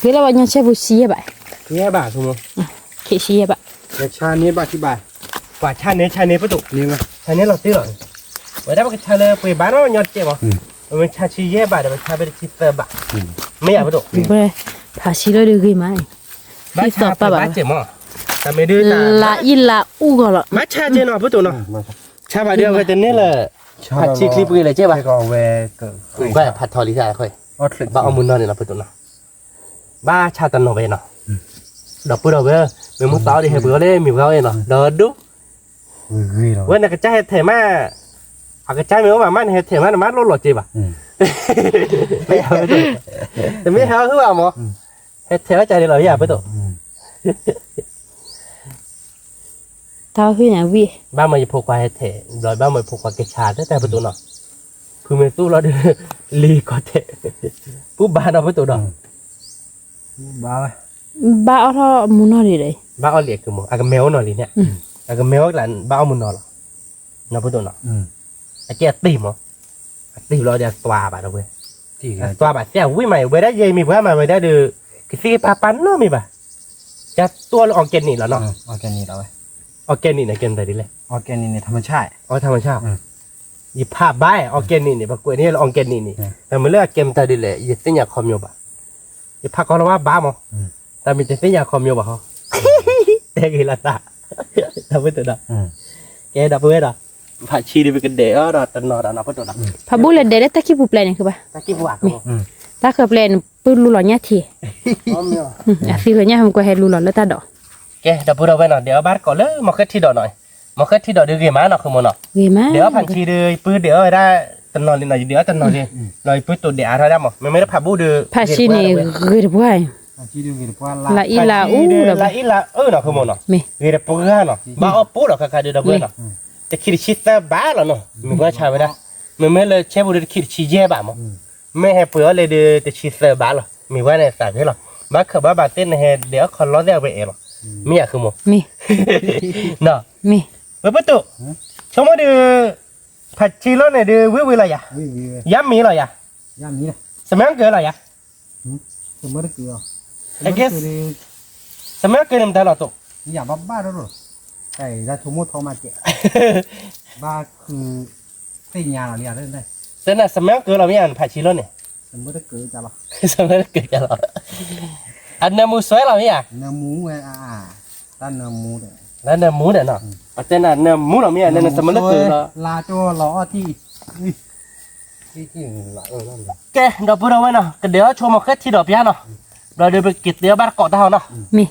คือเราว่ายังใช้บุชีบ่ะ เนี่ยบ้าสมมติ เคชีบ่ะ để cha nếp bà chị bà กว่าชาเนี้ประตู nếp mà ชาเนี้เราตีหรอวันนั้นมันชาเลยไปบ้านเราหยอดเจ็บมั้งมันชาชีเย่บ้าแต่มันชาเป็นชีเตอร์บ้าไม่อยากประตู บ่ได้พาชิละดูกิมา บ้าชาไปบ้าเจ็บมั้งแต่ไม่ดื้อตา ลาอิลาอูก็ละ บ้าชาเจนอ่ะประตูเนาะ mà ชาบ้าเดียวกันเนี่ยเลยผัดชีคลิปเลยเจ็บป่ะ cái gò về cỡ บ้าผัดทอริซาค่อย ót lịch บ้าเอามือนอนเนี่ยนะประตูเนาะบ้าชาตันโนเวเนาะดอกปุ๊ดเอาเว้ยมีมุ้งเต้าดิเฮเบื่อเลยมีเขาเองเนาะเดินดู ghi rồi เว้ยนักกระจายเทมาเอากระจายมีว่ามันเฮเทมามันรถหลอดจีบอ่ะไม่เอาไปตัวแต่ไม่เอาคือว่าหมอเฮเทมาใจเดียวเราอย่าไปตัว เท่าคือหยังวิ บ้านมันจะพกว่าเฮเทลอยบ้านมันพกว่าเกชาแต่ประตูเนาะคือมันตู้เราเดือลีก็เทปุ๊บบ้านเราไปตัวเนาะ ba ơi บ้าเอาเท่ามุนอดีเลย บ้านเอาเหลียกคือหมออากาเมลหน่อยลีเนี่ยอากาเมลหลานบ้านเอามือนอนหรอเนาะไปตัวเนาะไอ้แกตีมั้งตีเราจะตัวแบบเราเว้ย thì cái ตัวแบบเจ้าวิ่งใหม่เว้ยได้ยัยมีเพื่อนมาเว้ยได้ดูคือซีปาปันเนาะมีป่ะจะตัวออร์แกนิกแล้วเนาะ organic rồi ออร์แกนิกเนี่ยเกมแต่ดีเลย organic này thằng trai อ๋อธรรมชาติยิบภาพใบออร์แกนิกเนี่ยปรากฏนี่ออร์แกนิกนี่แต่เมื่อเลือกเกมแต่ดีเลยยิบเส้นยาคอมโยบะยิบภาพเขาเรียกว่าบ้ามั้งแต่มีแต่เส้นยาคอมโยบะเขาเด็กอีละตาทำไม่ตื่นอ่ะแกดับเบิ้ลอ่ะผัดชีดีไปกันเด๋อเราตันนอร์นะพ่อตัวน่ะ พาบุเลเดตะกี้ผู้แปลนี่คือบ่ะ ตะกี้บัว ถ้าเคยแปลนปื้นลูหล่อเนี่ยที อ๋อมีอ่ะ อ่ะสิก็เนี่ยมันก็ให้ลูหล่อแล้วตาดอก แกดับเบิ้ลเอาไว้หน่อยเดี๋ยวบ้านก่อนเลยมาขึ้นที่ดอกหน่อยมาขึ้นที่ดอกดูเกมมาหน่อยคือมันเนาะ เวยมา เดี๋ยวผัดชีดีปื้ดเดี๋ยวได้ตันนอร์เลยหน่อยเดี๋ยวตันนอร์เลยหน่อยปื้ดตัวเดี๋ยวได้มั้งไม่ได้ผัดบูดู พาชินี่เกยบ่ให้ chỉ được ghi qua ลาอิลาอู ละอีละเนาะคือมันเนาะ มี เวลาปุ๊กเนาะบ้าเอาปุ๊กเนาะใครๆเดือดเบื่อเนาะแต่คิดชิดแต่บ้าแล้วเนาะมันก็ใช่ไหมนะมันไม่เลยใช้บุหรี่คิดชิเย่บ้ามั้งไม่ให้เปลือกเลยเดือดแต่ชิดแต่บ้าหรอมีว่าในสายให้หรอบ้าคือบ้าบาเต้นให้เดี๋ยวคนร้อนเรียกไปเองหรอไม่อยากคือมั้ง มี เนาะ มี เว้ยประตูชมว่าเดือผัดชีร้อนเนี่ยเดือวิววิวอะไรอ่ะ ghi ย้ำมีอะไรอ่ะ giam ní này สมัยเกิดอะไรอ่ะ tôi mới được cửa I guess สมัยเกิดน้ำตาหล่อตัว nhà ba ba đó rồi cái ra thu mua thau mà chị ba cứ xây nhà là liền lên đây เส้นน่ะสมัยเกิดเราไม่อ่านผัดชีร้อนเนี่ย tôi mới được cửa chả bảo สมัยเกิดกันหรออันนั้นมูสวยเราไม่อ่ะ nó mú ấy ta nó mú đấy นั่นน่ะหมูเนี่ยเนาะแต่น่ะเนี่ยหมูเราไม่อ่ะนั่นน่ะสมัยเกิดเรา là cho ló thì cái lại ở đây แกดอกบัวเราไว้เนาะก็เดี๋ยวชมมาแค่ที่ดอกยาเนาะเราเดี๋ยวไปกินเดี๋ยวบ้านเกาะดาวเนาะ มี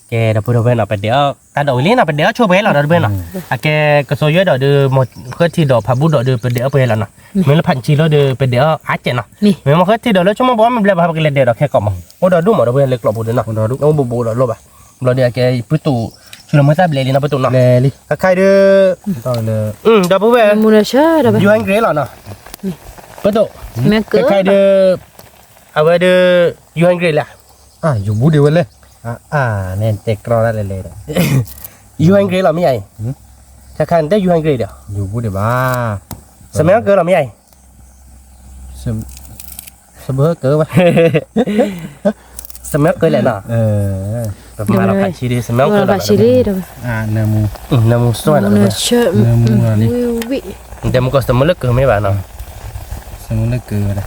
แกดอกบัวเราไว้เนาะไปเดี๋ยวการดอกนี้เนาะไปเดี๋ยวชมไปเราเดี๋ยวไปเนาะอ่ะแกก็โซยดอกเดี๋ยวหมดแค่ที่ดอกพับบุดดอกเดี๋ยวไปเดี๋ยวไปแล้วเนาะเหมือนพันชีเราเดี๋ยวไปเดี๋ยวอาเจเนาะ มี เหมือนมาแค่ที่ดอกแล้วชมมาบอกว่ามันเบลพับกันเลยเดี๋ยวแค่เกาะมั้งโอ้ดอกดูหมดดอกเบลเล็กกลบบุดเนาะดอกดูน้องบูดอกลบอ่ะเราเดี๋ยวแกประตูชุลมุนซาเบลลีนะประตูเนาะ lè đi ใครเด้อ rồi là ดอกบัว มุนเชอดอก ยูอันเกรย์เหรอเนาะประตู แม่เกิด ใครเด้อเอาไว้เด้อยูอันเกรย์ล่ะ dùng bút đi lên nên tẹt cò ra lên đây ยูอันเกรย์เราไม่ใหญ่ถ้าคันได้ยูอันเกรย์เดียว dùng bút để ba สมัยเกิดเราไม่ใหญ่ sớm sớm bữa cỡ ba สมัยเกิดแหละเนาะประมาณเราผัดชีดีสมัยเกิด พาชิลีดอก nè mù น้ำมันสวยนะ มุนเชอ nè mù là đi วิ แต่มันก็สมัยเกิดไม่บ้าเนาะ sớm nó cỡ đây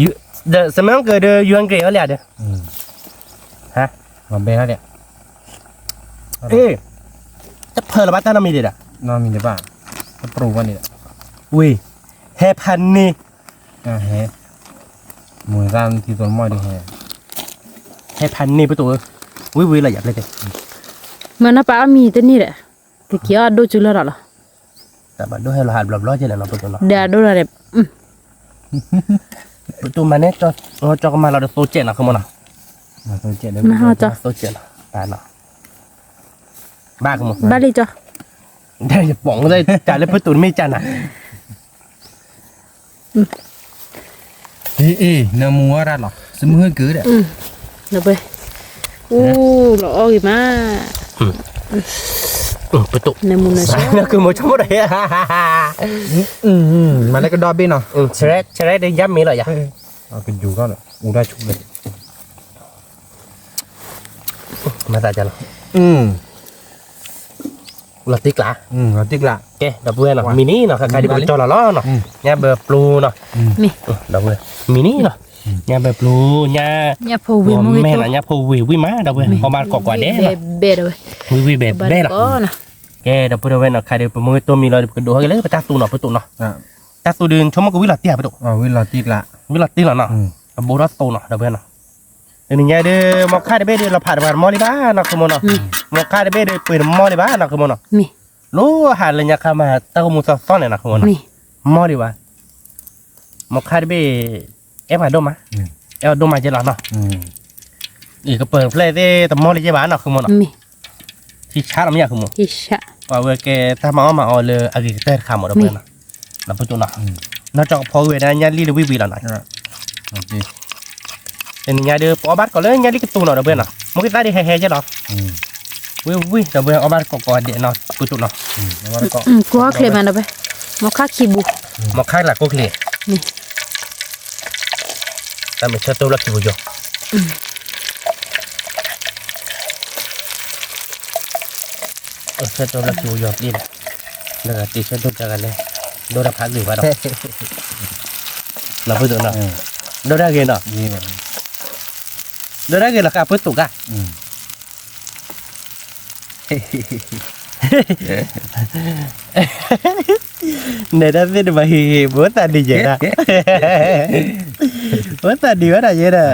ยูเดสมัยเกิดเด้อยูอันเกรย์อะไรเด้อฮะ còn bé đấy เอ๊ะจะเพลบ้าตานามีเด้อ nó mình để ba nó pro qua này อุ้ยแฮพันนี่ hè mùi ram thì toàn mọi đi hè แฮพันนี่ประตูวิวอะไรอยากเลยเด้อ มันน่ะป้ามีแต่นี่แหละตะกี้อ่ะดูจุลละล่ะ แต่บัดดูให้เราหัดบล้อเจริญเนาะประตูเนาะ เดี๋ยวดูละเด็บ ประตูมาเนี่ยจอกันมาเราจะโตเจนนะคือมันเนาะ ตัวเจ็ดเลย นะฮะจ้ะ โซเชียลตายเนาะบ้ากันหมด บ้านเลยจ้ะ ได้จะป๋องเลยจ่ายเลยประตูไม่จันอ่ะ อีน้ำมัวรัดหรอสมมติคือเด้อ เดี๋ยวไปอู้หล่ออีมา ประตู ในมุนนะ ใช่นะคือโมชั่นหมดเลย มาแล้วก็ดอบบี้เนาะ ใช่ได้ย้ำมีเลยอ่ะ เอาเป็นอยู่ก็อูได้ชุบเลย มาตาจัน เราติ๊กละ เราติ๊กละ โอเคดับเบิลเนาะมินิเนาะใครที่เป็นจอละล้อเนาะเนี่ยเบอร์ปลูเนาะ มี ดับเบิลมินิเนาะเนี่ยเบอร์ปลูเนี่ย เนี่ยพอวิม แม่น่ะเนี่ยพอวิมาดับเบิลพอมาก่อกว่าเด้เนาะ เบ็ดเลย วิเบ็ดเด้เนาะ ก็นะ โอเคดับเบิลเนาะใครที่เป็นมือตัวมีเรากระโดดกันเลยไปตัดตูเนาะประตูเนาะ อ่ะ ตัดตูเดินชมมันก็วิลาเตี้ยประตู วิเราติ๊กละ วิลาเตี้ยเนาะโบราณโตเนาะดับเบิลเนาะเดี๋ยวนี้เด้อมอค่าเด้อเราผ่านมอลิบ้าเนาะคือมันเนาะมอค่าเด้อปืนมอลิบ้าเนาะคือมันเนาะ มี รู้หาเลยเนี่ยค่ะมาตะกุมุสซ่อนเนี่ยนะคือมัน มี มอลิบ้ามอค่าเด้อเอฟมาดมาเอฟดมาเจริญเนาะอีกก็เปิดเพลย์เด้แต่มอลิเจบ้านเนาะคือมันเนาะ มี ที่ชาร์จมันเนี่ยคือมัน อิชะ ว่าเวกถ้ามาเอาเลยอากิเตอร์ขาหมดแล้วเพื่อนเนาะแล้วพูดจุเนาะนอกจากพอเวนะยันลีหรือวิแล้วหน่อย โอเค เป็นยันเดือปอบัตก่อนเลยยันลีกระตูเนาะเพื่อนเนาะมันก็ได้ดีแฮ่ๆใช่หรอวิแต่เพื่อนเอาบัตก่อนเดี๋ยวเนาะพูดจุเนาะ แล้วก็ กูเคลมันเอาไปมอคาคีบู มาค่ายหลักก็เคลียร์ นี่ แต่ไม่เชื่อตัวละคิวอยู่เชื่อตัวละคิวอยู่ดีเลยแล้วก็ตีเชื่อตัวกันเลยโดนพักหรือเปล่าเราพูดจุเนาะโดนได้เงินเนาะ นี่เลย โดนได้เงินราคาพูดถูกอ่ะ Này đã biết mà hì bố ta đi vậy đó. Bố ta đi quá vậy đó.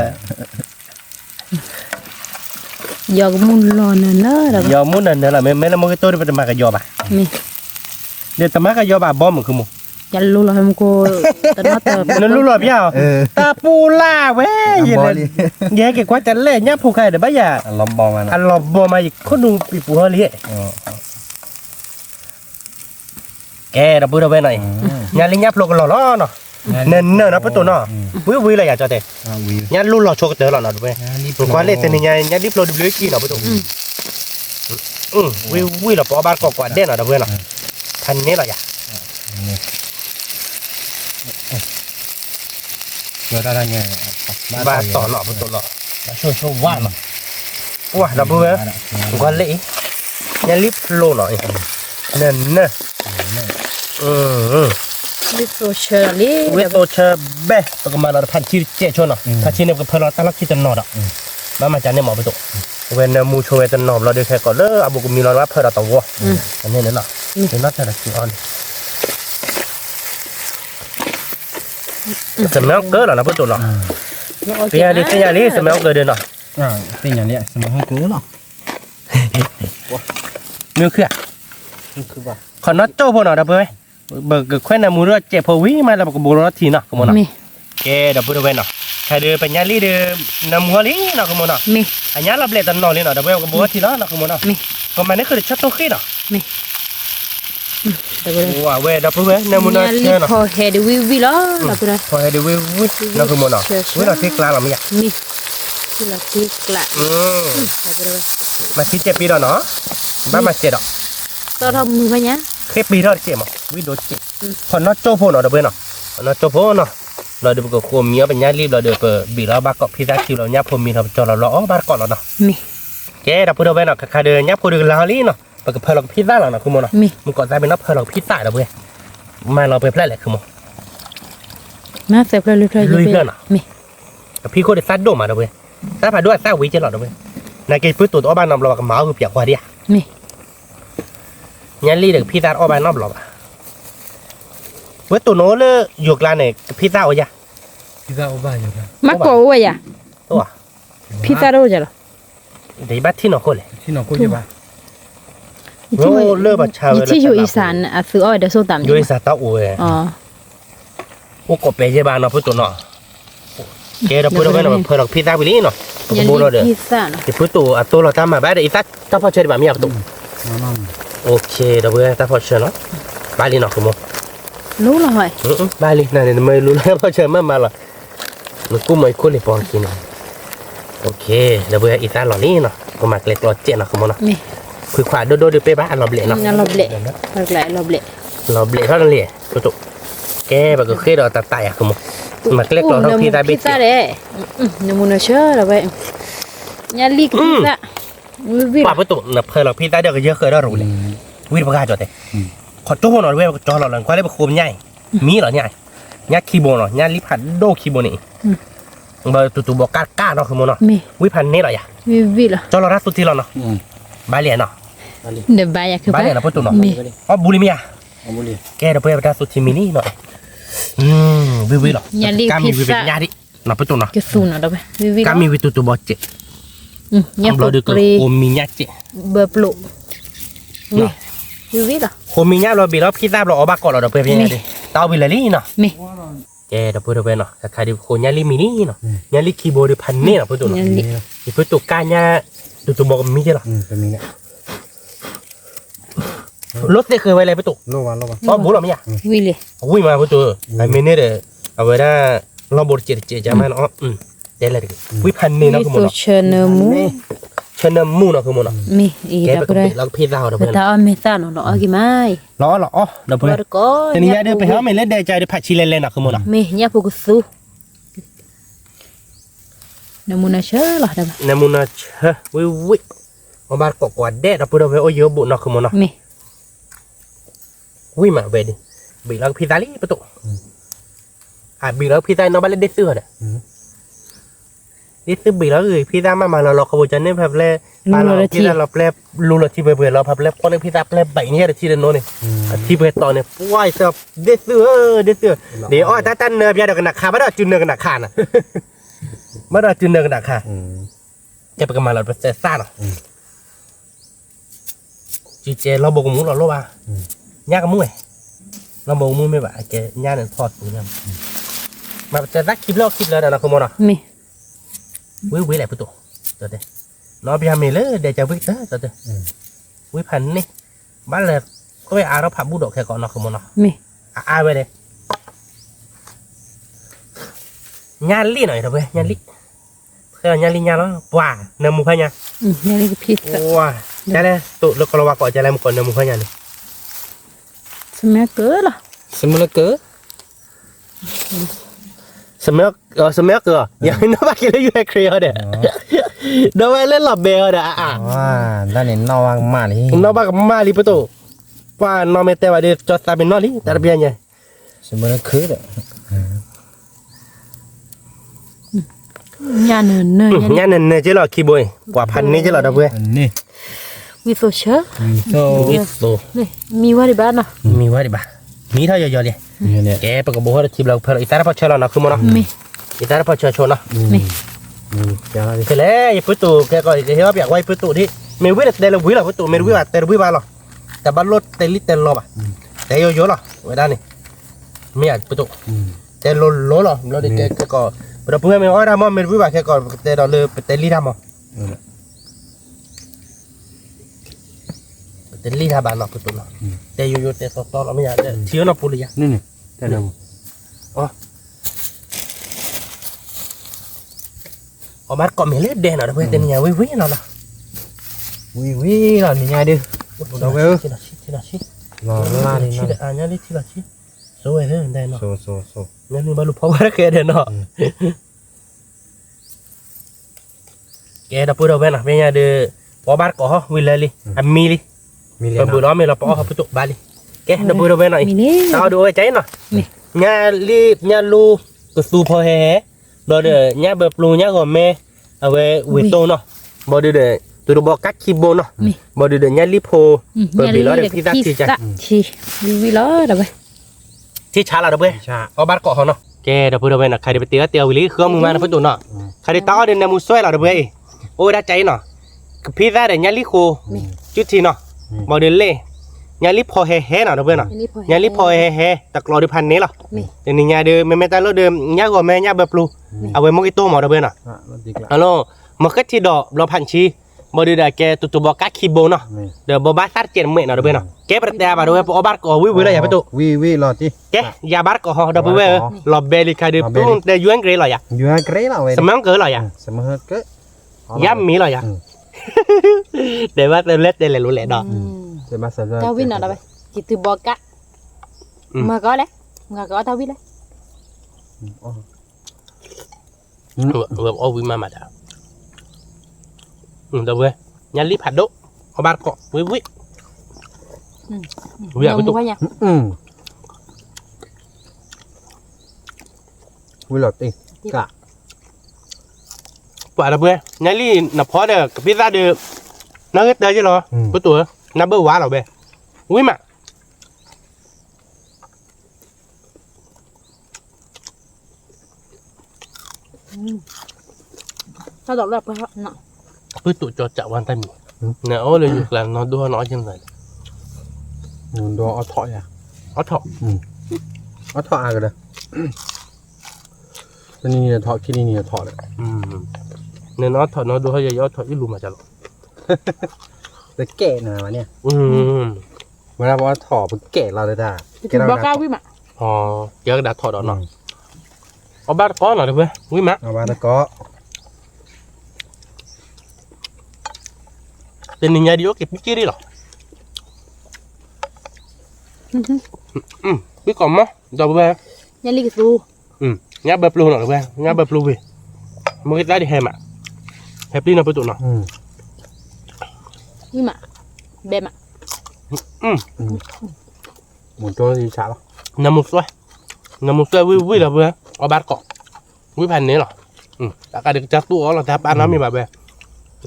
ยอมุนรอนะเนอะ Giờ muốn nè là mấy là cái tôi đi mà cái giò bà. มี Để tao má cái giò bà bom mà không mu. ยันรู้เราให้มันกูตะนอเตอ Nó lú lọp nhau. Ta pu la vậy vậy này. Nghe cái quá chắn lệ nhá phụ khai để bây giờ. ล้อมบอลมัน Ăn lọp bò mà có đủ bị phụ hơi liệt. Kè đã bữa đâu bên này. Nhà linh nháp lô cái lò lò nó. Nên nó bắt tụi nó. Vui là cho thế. วิ Nhà lú lò cho cái tớ lò nó đúng không? Quá lệ tên nhà nhà díp lô đi lưới kia nó bắt tụi. Vui là bỏ ba quả đen ở đâu bên nào. Thành nế là vậy. เกิดอะไรเงี้ย Ba tỏ lọ bắt tụi lọ. Show quá mà. Wow, đã bữa quá lệ. Nhà díp lô nó. Nên nè. ลิโซเชอร์ลี่ เวโตเชเบ้ตกมาเราพันชีเจชนเนาะพันชีเนี่ยก็เพลเราตั้งรักที่จะนอดอ่ะแล้วมาจากเนี่ยหมอไปตกเวนมูโชเวตนอมเราเดี๋ยวแค่ก่อนเลยอาบุกมีเรารับเพลเราตัวอันนี้เนี่ยเนาะเป็นนัดแต่ละกี่อันสมัยเกิดแล้วนะเพื่อนตัวเนาะเป็นยังไงสมัยเกิดเดินเนาะ เป็นอย่างนี้สมัยให้กูเนาะ มือคือขอนัดโจ้พวกเนาะดับเบิ้ลเบิกแคว้นมูร์เจ็บพอวิ่งมาแล้วก็บูรณะทีเนาะก็มันเนาะ มี แกดับเบิ้ลเว้นเนาะใครเดินไปยันลีเดินนำหัวลีเนาะก็มันเนาะ มี อันนี้เราเปลี่ยนตันนอนเลยเนาะดับเบิ้ลก็บัวทีละเนาะก็มันเนาะ มี ก็มันนี่คือชัดตัวขี้เนาะ มีแต่กูเลย ว้าเว้ดับเบิ้ลเว้นำมันเนาะ ลิ เนาะ พอเฮดวิวิล้อแล้วกูเลย พอให้ดูวิวเนาะก็มันเนาะวิเราที่กลางเราไม่อยาก มีที่ละที่กละแต่กูเลย มาที่เจ็บปีแล้วเนาะบ้ามาเจ็บอ่ะ ตัวทำมือไปเนี้ย แค่ปีเท่าเจ็บมั้งวิโดเจ็บพอนัดโจ้พวกเนาะดับเบิ้ลเนาะนัดโจ้พวกเนาะเราเดี๋ยวก็ควรมีเป็นยันลีเราเดี๋ยวเปิดบีเราบ้าก็พี่ได้คิวเราเนี่ยพอมีเราจอเราล้อบ้าก่อนเราเนาะ มี แกดับเบิ้ลเว้นเนาะใครเดินเนี่ยพอเดินลาลีเนาะปกติเพลเราพี่ได้หรอเนาะคุณโมเนาะ มี มันก่อนได้เป็นนับเพลเราพี่ได้ดับเบิ้ลมาเราไปแพร่แหละคุณโม มาเสร็จเลยเลยมี พี่คนได้ซัดโดมาดับเบิ้ลซัดผ่านด้วยซัดวิจิตรดับเบิ้ลนายเกย์พื้นตัวตัวบ้านนำเรากับหมาคือเปียกกว่าเดีย มี ยันลีเด็กพี่ซัดออกบ้านนำเราเว้ตัวโน้เลยอยู่กลางเนี่ยพี่ซัดเอาจ้ะ พี่จะเอาบ้านอยู่กัน มาโกวะยะ ตัว พี่ตาโรจ้ะเหรอ เดี๋ยวบ้านที่นอนคนเลย ที่น้องกูอยู่บ้าน โอ้เลิกบัดเช้า ที่อยู่อีสานอ่ะซื้ออ้อยเดี๋ยวโซ่ต่ำ อยู่อีสานตาโอ้ย อ๋อ โอ้ก็เป็นยี่บ้านเนาะพื้นตัวเนาะ che da pure bene per la pizza lì no buono de pizza no e poi tu a tu lo tamma bene e sta facendo ba mia tu ok da pure sta facendo no bali no come lu là hỏi bali này này mới lu la facendo ma la nó cũng mới con le porchi no ok da pure i sta lo lì no come le clocce no come no miคือขวาโดๆไปบ้านเราเบลเนาะ nhà lọc lệ hoặc lại lọc lệ เราเบลเท่านั้นเลยตุ๊แกแบบก็เคยเราตัดไตอ่ะคือมันเล็กเราเท่าพี่ตาเบ็ด pizza đấy nhưng mà nó chơi là vậy nhà ly pizza vì ป่าประตูนับเคยเราพี่ตาเดียวก็เยอะเคยเรารู้เลยวิ่งประกาศจอดเลยขอโจ้หน่อยเว้ยจอเราหลังก็ได้ประโคมใหญ่มีเหรอเนี่ยเนี่ยคีโบเนาะเนี่ยลิพันโดคีโบนี่เบอร์ตุ๊บอกก้าเนาะคือโมเนาะ mi วิพันนี่เหรออย่า vì là จอเรารัดสุดที่เราเนาะบาเลียเนาะ để bài à cái บาเลียนะประตูเนาะ mi อ๋อบุรีเมีย เอาบุหรี่ แกเราไปรัดสุดที่มินี่หน่อยวิเหรอการมีวิญญาดิเนาะประตูเนาะ cái su nào đâu vậy vì การมีวิตุบอเจ nhà เรา phụ ดูก็ pri โอมีญาเจ bờ lộ vì là โอมีญาเราบีแล้วพี่ทราบเราออกบ้านก่อนเราเพื่อนยังไงดิเตาบิลลี่เนาะ mi แกเราพูดไปเนาะใครดิโคญาลิมินี่เนาะญาลิคีโบดิพันนี่เนาะพูดตัวเนาะ nhà ly อีพูดตัวการญาตุบอกมีใช่หรอ เป็นมีเนี่ย รถได้เคยไว้อะไรพูดตัว โลวัน อ๋อบุหรี่ไม่ยา vì là อุ้ยมาพูดตัวไอ้เมเน่เดเอาไว้ได้เราบดเจ็ดจะมาเนาะเดี๋ยวอะไรดิวิพันนี่เนาะ vì คือมัน tôi เนาะ chơi nơ mú ชนมูเนาะคือมันเนาะ mi ý แก là ไปกับ đây เราพี่ทราบเราเพื่อน tao mi ta nó cái mai ล้อเหรออ๋อเราเพื่อน bờ có แต่นี่ญาเดินไปหาเมเล่เดใจได้ผัดชีเลนเนาะคือมันเนาะ mi nhà phụ cái su nó muốn nó chơi là đâuในมุนนะเชวิวิมาบาร์กกว่าเด็ดเราพูดเอาไว้โอ้ยเยอะบุญเนาะคือมันเนาะ mi วิมาเวดิบีแล้วพี่ตาลีประตูบีแล้วพี่ตาน้องบ้านเล่นเด็ดเสื้อเนี่ยเด็ดเสื้อบีแล้วพี่ตามาเราขบวนจะเนี่ยแบบเล่บ้านเราพี่ตาเราแปลรู้เราที่เบื่อเราแบบเล่คนนึงพี่ตาแปลใบเนี่ยที่เดินโน่นเนี่ยที่เบื่อตอนเนี่ยว้ายสับเด็ดเสื้อเดี๋ยวอ๋อตาเนื้อเบียร์เดียวกันหนักขาไม่ได้จุนเนื้อกันหนักขาน่ะไม่ได้จุนเนื้อกันหนักขาจะไปกันมาเราเป็นเซซ่าเนาะจีเจเราบอกมุ้งเราโลบ้ายากกับมุ้งไงเราบอกมุ้งไม่แบบแกย่าเนี่ยทอดตรงนี้มาจะรักคลิปแล้วนะคุณมอนะ mi วิอะไรประตูตัวเด็กน้องพี่ฮามิเลยเดี๋ยวจะวิ่งตัวเด็กวิพันนี่บ้านเลยก็ไปอาเราผับบุดอกแค่ก่อนนะคุณมอนะ mi อาไปเลยงานลี่หน่อยเถอะเว้ยงานลี่เพื่องานลี่งานแล้วว้าเนื้อหมูพะเนี่ย nhà ly pizza ว้าใช่เลยตุเราก็ระวังก่อนจะอะไรมันก่อนเนื้อหมูพะเนี่ยนี่ xem cỡ là สมุนเกอ สมัยเกลืออย่างนั้นบ้านกินแล้วอยู่ในเครียดเด้อเดี๋ยวไปเล่นหลับเบลเด้อว่าด้านนี้นอวางมาเลย น้องบ้านกับมาลีประตูว่าน้องไม่แต่ว่าเดี๋ยวจอดตาเป็นน้องลีแต่เบียร์ไง สมุนคือเด้อ nhà nửa nửa งั้นเนี่ยเจ้าหล่อคีบอยกว่าพันนี่เจ้าหล่อดับเบิ้ล นี่ vì tôi chơi โซ วิสโต này mi qua đi bán à มีว่าดิบ้ามีเท่าเยอะๆเลย นี่เนี่ย แกปกติบอกว่าทีมเราเพิ่มอีตาร์พอเชลล์นะคือมันเนาะ mi อีตาร์พอเชลล์ชนเนาะ mi ยาวดิ คือแล้วไอ้ประตูแกก็เห็นว่าอยากไว้ประตูที่ไม่วิ่งแต่เราวิ่งหรอประตูไม่วิ่งแต่เราวิ่งมาหรอแต่บ้านรถแต่ลิตรลบอ่ะแต่เยอะๆหรอไว้ด้านนี้ไม่อยากประตูแต่รถหรอเราเด็กแกก็เราเพื่อนไม่ว่าเราไม่วิ่งแค่ก่อนแต่เราเลยแต่ลิตรมั้งแต่ลิตรบ้านเราประตูเนาะแต่เยอะๆแต่ต่อเราไม่อยากเที่ยวเราปุริยะ นี่แต่เรา ออกมาก่อนไม่เล่นเด่นหรอกเพื่อนแต่เนี่ยวิ่งเราเนาะ วิหล่ะนี่ไงดิ เราเว้ยที่ละชิ รอล่านี่ ที่ละอันนี้ที่ละชิสวยเลยได้เนาะ โซ งั้นนี่บรรลุพ่อว่าแกเด่นเนาะแกดับพูดเอาไว้นะเป็นไงเด้อพอบาร์ก็ฮะวิลลี่อามีลี่ มีเรีย เป็น น บุรุษมีเราพอฮะพุทธบาลีแกดับพูดเอาไว้หน่อย mi nè เอาดูไว้ใจเนาะ mi งานลีงานลูก็สู้พอแห่เราเด้องานแบบลูงานก็แม่เอาไว้วิโตเนาะบ่เด้อตัวบอกกักคีโบเนาะบ่เด้องานลิโพเปิด nhà บี ly แล้วเด้อ được พี่ตักที่จะ pizza chi vì đó đâu vậy ที่ช้าเราเด้อเว้ย ชา เอาบ้านเกาะเขาเนาะแกเดี๋ยวพูดเอาไว้นะใครได้ไปเตี้ยเตี้ยวิลลี่เครื่องมือมานะพูดตัวเนาะใครได้ต้อเดินในมือช่วยเราเด้อเว้ยโอ้ได้ใจเนาะพี่ได้เดี๋ยวยันลิโคจุดทีเนาะบ่เดินเล่ nhà lip phò hè nào đâu bên nào nhà lip phò hè tạc lò đi pan nấy là Nè. thì nhà đưa mẹ ta lỡ đưa nhà gọi mẹ nhà bẹp lu à với một cái tô màu đâu bên nào alo mà khách thì đỏ lo pan chi mà đưa đại kê tụt tụt bò cá khi bò nóเดี๋ยวบอสตัดเจนเมนเอาด้วยเนาะแกประเดี๋ยวมาด้วยพอบาร์ก็วิวเลยอย่าไปตุ วิรอที่ แกยาบาร์ก็ฮอดไปเว้ยรอเบลิคาเดือบตุ้งเดยวนเกรย์หรออย่า อยู่ให้เกรย์เราเว้ย สมังเกอหรออย่า สมังเกอ ย้ำมีหรออย่าเดี๋ยวว่าเต็มเล็ดเต็มเลยรู้แหละดอก จะมาเสริม tao vin nào đâu vậy chỉ từ bò cá mà có đấy mà có tao vin đấy แบบโอ้วิมามาจ้ะเดี๋ยวเว้ยยาลิผัดโดพอบาร์ก็วิวิวิอ่ะไปตุ quá nha วิรอที่กะ ป่าเดี๋ยวเว้ยยาลินับพอเด้อกับพิซซ่าเด้อนักเตะใช่หรอไปตัวนับเบอร์ว้าหรอเว้ยวิมา tao đọc được cái nọ ไปตัวจอจับวันตั้มเนี่ยโอ้เลยอยู่แล้วนอนดูน้อยจังเลย โดนเอาถอยอ่ะ เอาถอด เอาถอยอะไรกันเลยตอนนี้ถอยที่นี่ถอยเลย เนี่ยน้องถอดน้องดูเขาจะย่อถอดยี่รูมาจ้ะหรอ จะแก่หน่อยวะเนี่ยเวลาบอกว่าถอดมันแก่เราเลยจ้า từ bò cá vin mà อ๋อเดี๋ยวกระดาษถอดออกหน่อยเอาบ้านก้อนหน่อยเดี๋ยวเว้ยวิ่งมา เอามาแล้วก็ เป็นนิยายเดียวเก็บปิ๊กกี้ดิหรอปิ๊กก่อนมั้งเดี๋ยวเว้ย nhà ly cái su เนี่ยแบบปลูหน่อยเว้ยเนี่ยแบบปลูเว้ยมันก็ได้ดีแฮมอ่ะแฮปปี้นะไปตัวหน่อย vin mà bè mà หมุนตัวดีช้าหรอ น้ำมันสวยวิ่งเลยเว้ยเอาบ้านก่อนวิ่งพันนี้หรอแต่การเด็กจัดตัวเราแทบบ้านน้ำมีแบบเว้ย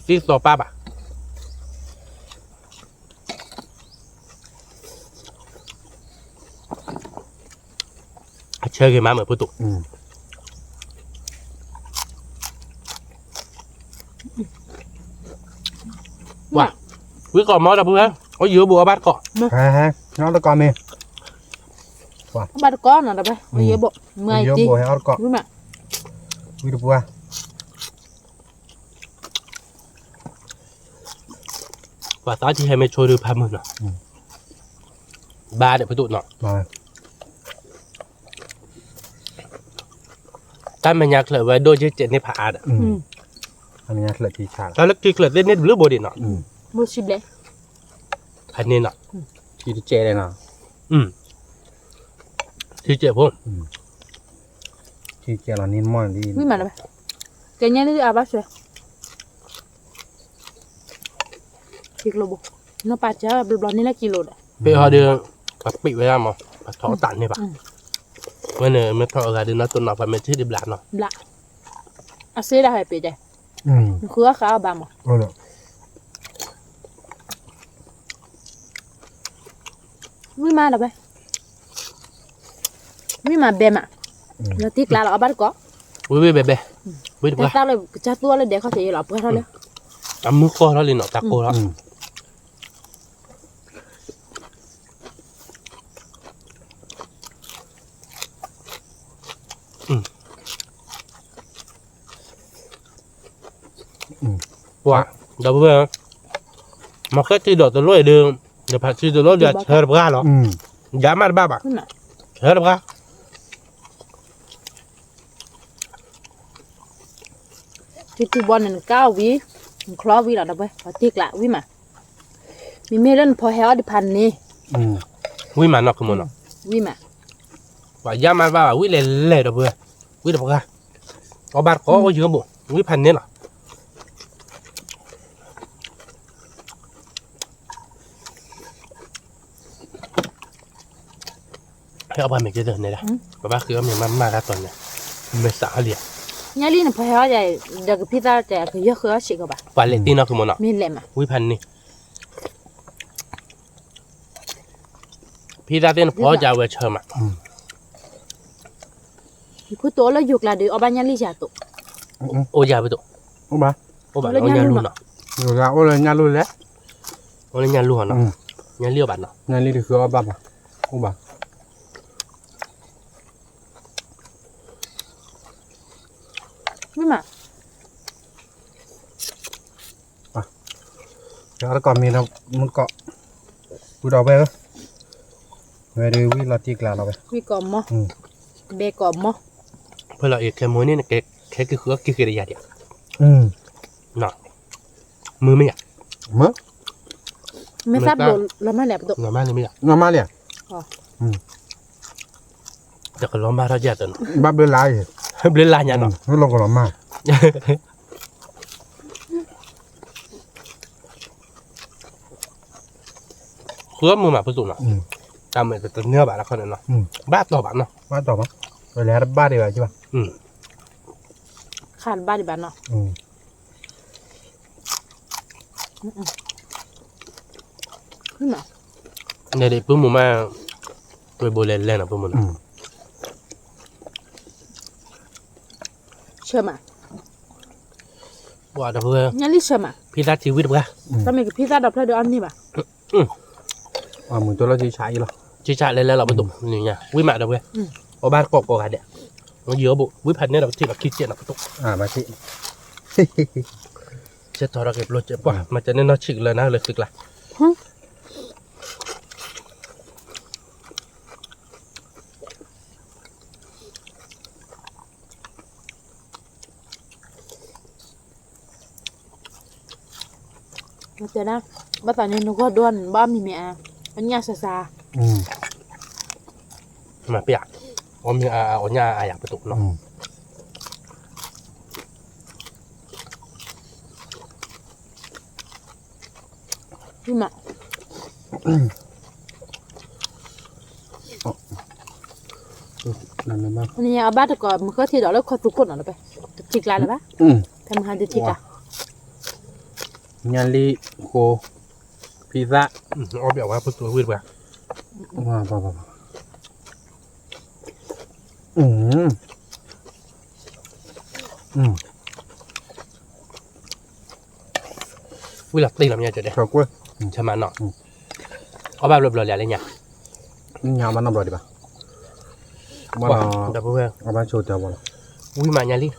ซีโซป้าป่ะเชื่อกี่มาเหมือนประตูว่าวิ่งก่อนมอสเพื่อนเอาอยู่บัวบ้านก่อน ฮะน้องตะกอนมี ba đứa con nào đâu vậy bây giờ bộ เยอะ 10 tí บัวให้เอาตะกอน vin mà วิดบัว ว่าตอนที่ให้ไม่ช่วยดูพามือหน่อยบ้าเดี๋ยวประตูหน่อย มา การมันยากเลยว่าโดยเจ็ดในผาอ่ะ อันนี้เกลือที่ช้า แล้วที่เกิดเล่นเน็ตหรือบดีหน่อย mua xịp đấy พันนี้หน่อย ที่เจเลยนะ ที่เจ็บพวก ที่เจเรานิ่มมากดี vin mà đâu vậy cái nhà đi à bác rồi kilo bộ nó ba chả bờ này là kilo đấy ไปหาเดือนปักปิไว้แล้วมั้งปักท้อตันนี่ปะวันนี้ไม่ท้ออะไรเดือนนั้นตัวหน่อยไปไม่ที่ดิบหลานเนาะ lạ à xe đã hay bị đây khứa khá bà mà โอ้โห vin mà đâu vậy vin mà bè mà nó tiếc là ở bắt có วิ่งไปเบ๊วิ่งไป tao lại cha tua lên để có thể lọp cái thôi đấy ทำมือคอแล้วเลยเนาะตะโกแล้วว่าเดี๋ยวเพื่อนมาแค่ที่ดอกตัวลอยเดิมเดี๋ยวผัดที่ตัวลอยเดี๋ยวเชิญบ้าหรอยามาบ้าป่ะ vin mà เชิญบ้า thì từ bọn này cao ví khó ví là đâu vậy và tiếc lạ vin mà mình mê lên phò héo đi pan nè วิ่งมาเนาะคือมันเนาะ vin mà ว่ายามาบ้าวิ่งเล่เดี๋ยวเพื่อนวิ่งเดี๋ยวบ้าเอาบ้านก็เอาเยอะบุวิ่งพันนี้เนาะให้เอาบ้านไม่เกินเนี่ยนะบ้าคือมันมาแล้วตอนเนี้ยไม่สาเหลี่ย nhà đi là phò héo vậy được cái pizza chạy cái giấc khứa chị các bạn วันเล็กที่เนาะคือมันเนาะ mình lẹ mà วิพันนี่พี่ตาเต้นพอจะเอาไว้เชิมอ่ะ cứ tối là dục là được ở ban nhà đi trả tụ โอ้ยาไปตัว โอ้บ้า โอ้บ้าเอายาลูนเนาะ อยู่แล้วโอ้เลยงานรุ่นแล้ว เอาเลยยาลูนเนาะ งั้นเลี้ยวบัตรเนาะ นั่นนี่คือว่าบ้าป่ะกูบ้า ไม่มา แล้วก่อนมีเรามันเกาะกูดอกไปเหรอเดี๋ยววิลาติกลาเราไป มีกล่อมมั้เบกล่อมมั้ เพื่อเราเอกแค่มือนี่นะแค่คือคือระยะเดียว เนาะมือไม่อยาก มั้ง ไม่ทราบโดนแล้วไม่แหลบตัว เงามาเลยไม่อยาก น้ำมาเลย แต่ก็ล้อมบ้าเราแย่ตัวเนาะ บ้าเบลลาย เบลลาเนี่ยเนาะ ไม่ลงกับน้ำมา คือมือหมาผสมเนาะจำเหมือนตัวเนื้อบัตรละคนเนาะบ้าต่อบัตรเนาะ บ้าต่อมั้งไปแล้วบ้าดีกว่าใช่ป่ะ ขาดบ้านดิบ้านเนาะขึ้นมา เดี๋ยวปุ๊บมือมาตัวโบเลนเล่นนะปุ๊บมือ เชื่อมา ว่าแต่เพื่อ งั้นรีเชื่อมา พี่รักชีวิตเพื่อ ถ้ามีพี่ทราบดับเพลิงเดี๋ยวอันนี้ป่ะ เหมือนตัวเราที่ใช้หรอ ชีชาเล่นแล้วเราประตูนี่ไงวิมาเด้อเพื่อเอาบ้านกอกกันเนี่ยมันเยอะบุวิพันเนี่ยเราที่เราคิดเจียนเราประตู มาที่ เช็ดทอเราเก็บรถเจ็บป่ะมันจะเนี่ยน่าชิกเลยนะเลยคึกละมาเจอนะบ้านตอนนี้หนูก็ด้วนบ้านมีเมียอันนี้ซาซา มาเปียกว่ามีอันนี้อยากประตูเนาะ พี่มา นั่นเลยมั้ง อันนี้เอาบ้านตะกอนมันก็ทีดอกแล้วคนทุกคนเอาไปจิกลายเลยปะทำหาจะจิกอ่ะ งานลีโคพิซซ่า เอาแบบว่าประตูวิดเพื่อ ว้าวว้าววิลักตีเราเนี่ยจะได้ ชอบกล้วย ใช่ไหมเนาะเอาแบบเรียบร้อยแล้วเนี่ย ยาวมันน้ำร้อยดีป่ะมัน แต่เพื่อ เอามาโชว์เจ้าบ่ล่ะ วิมาเนี่ยลิ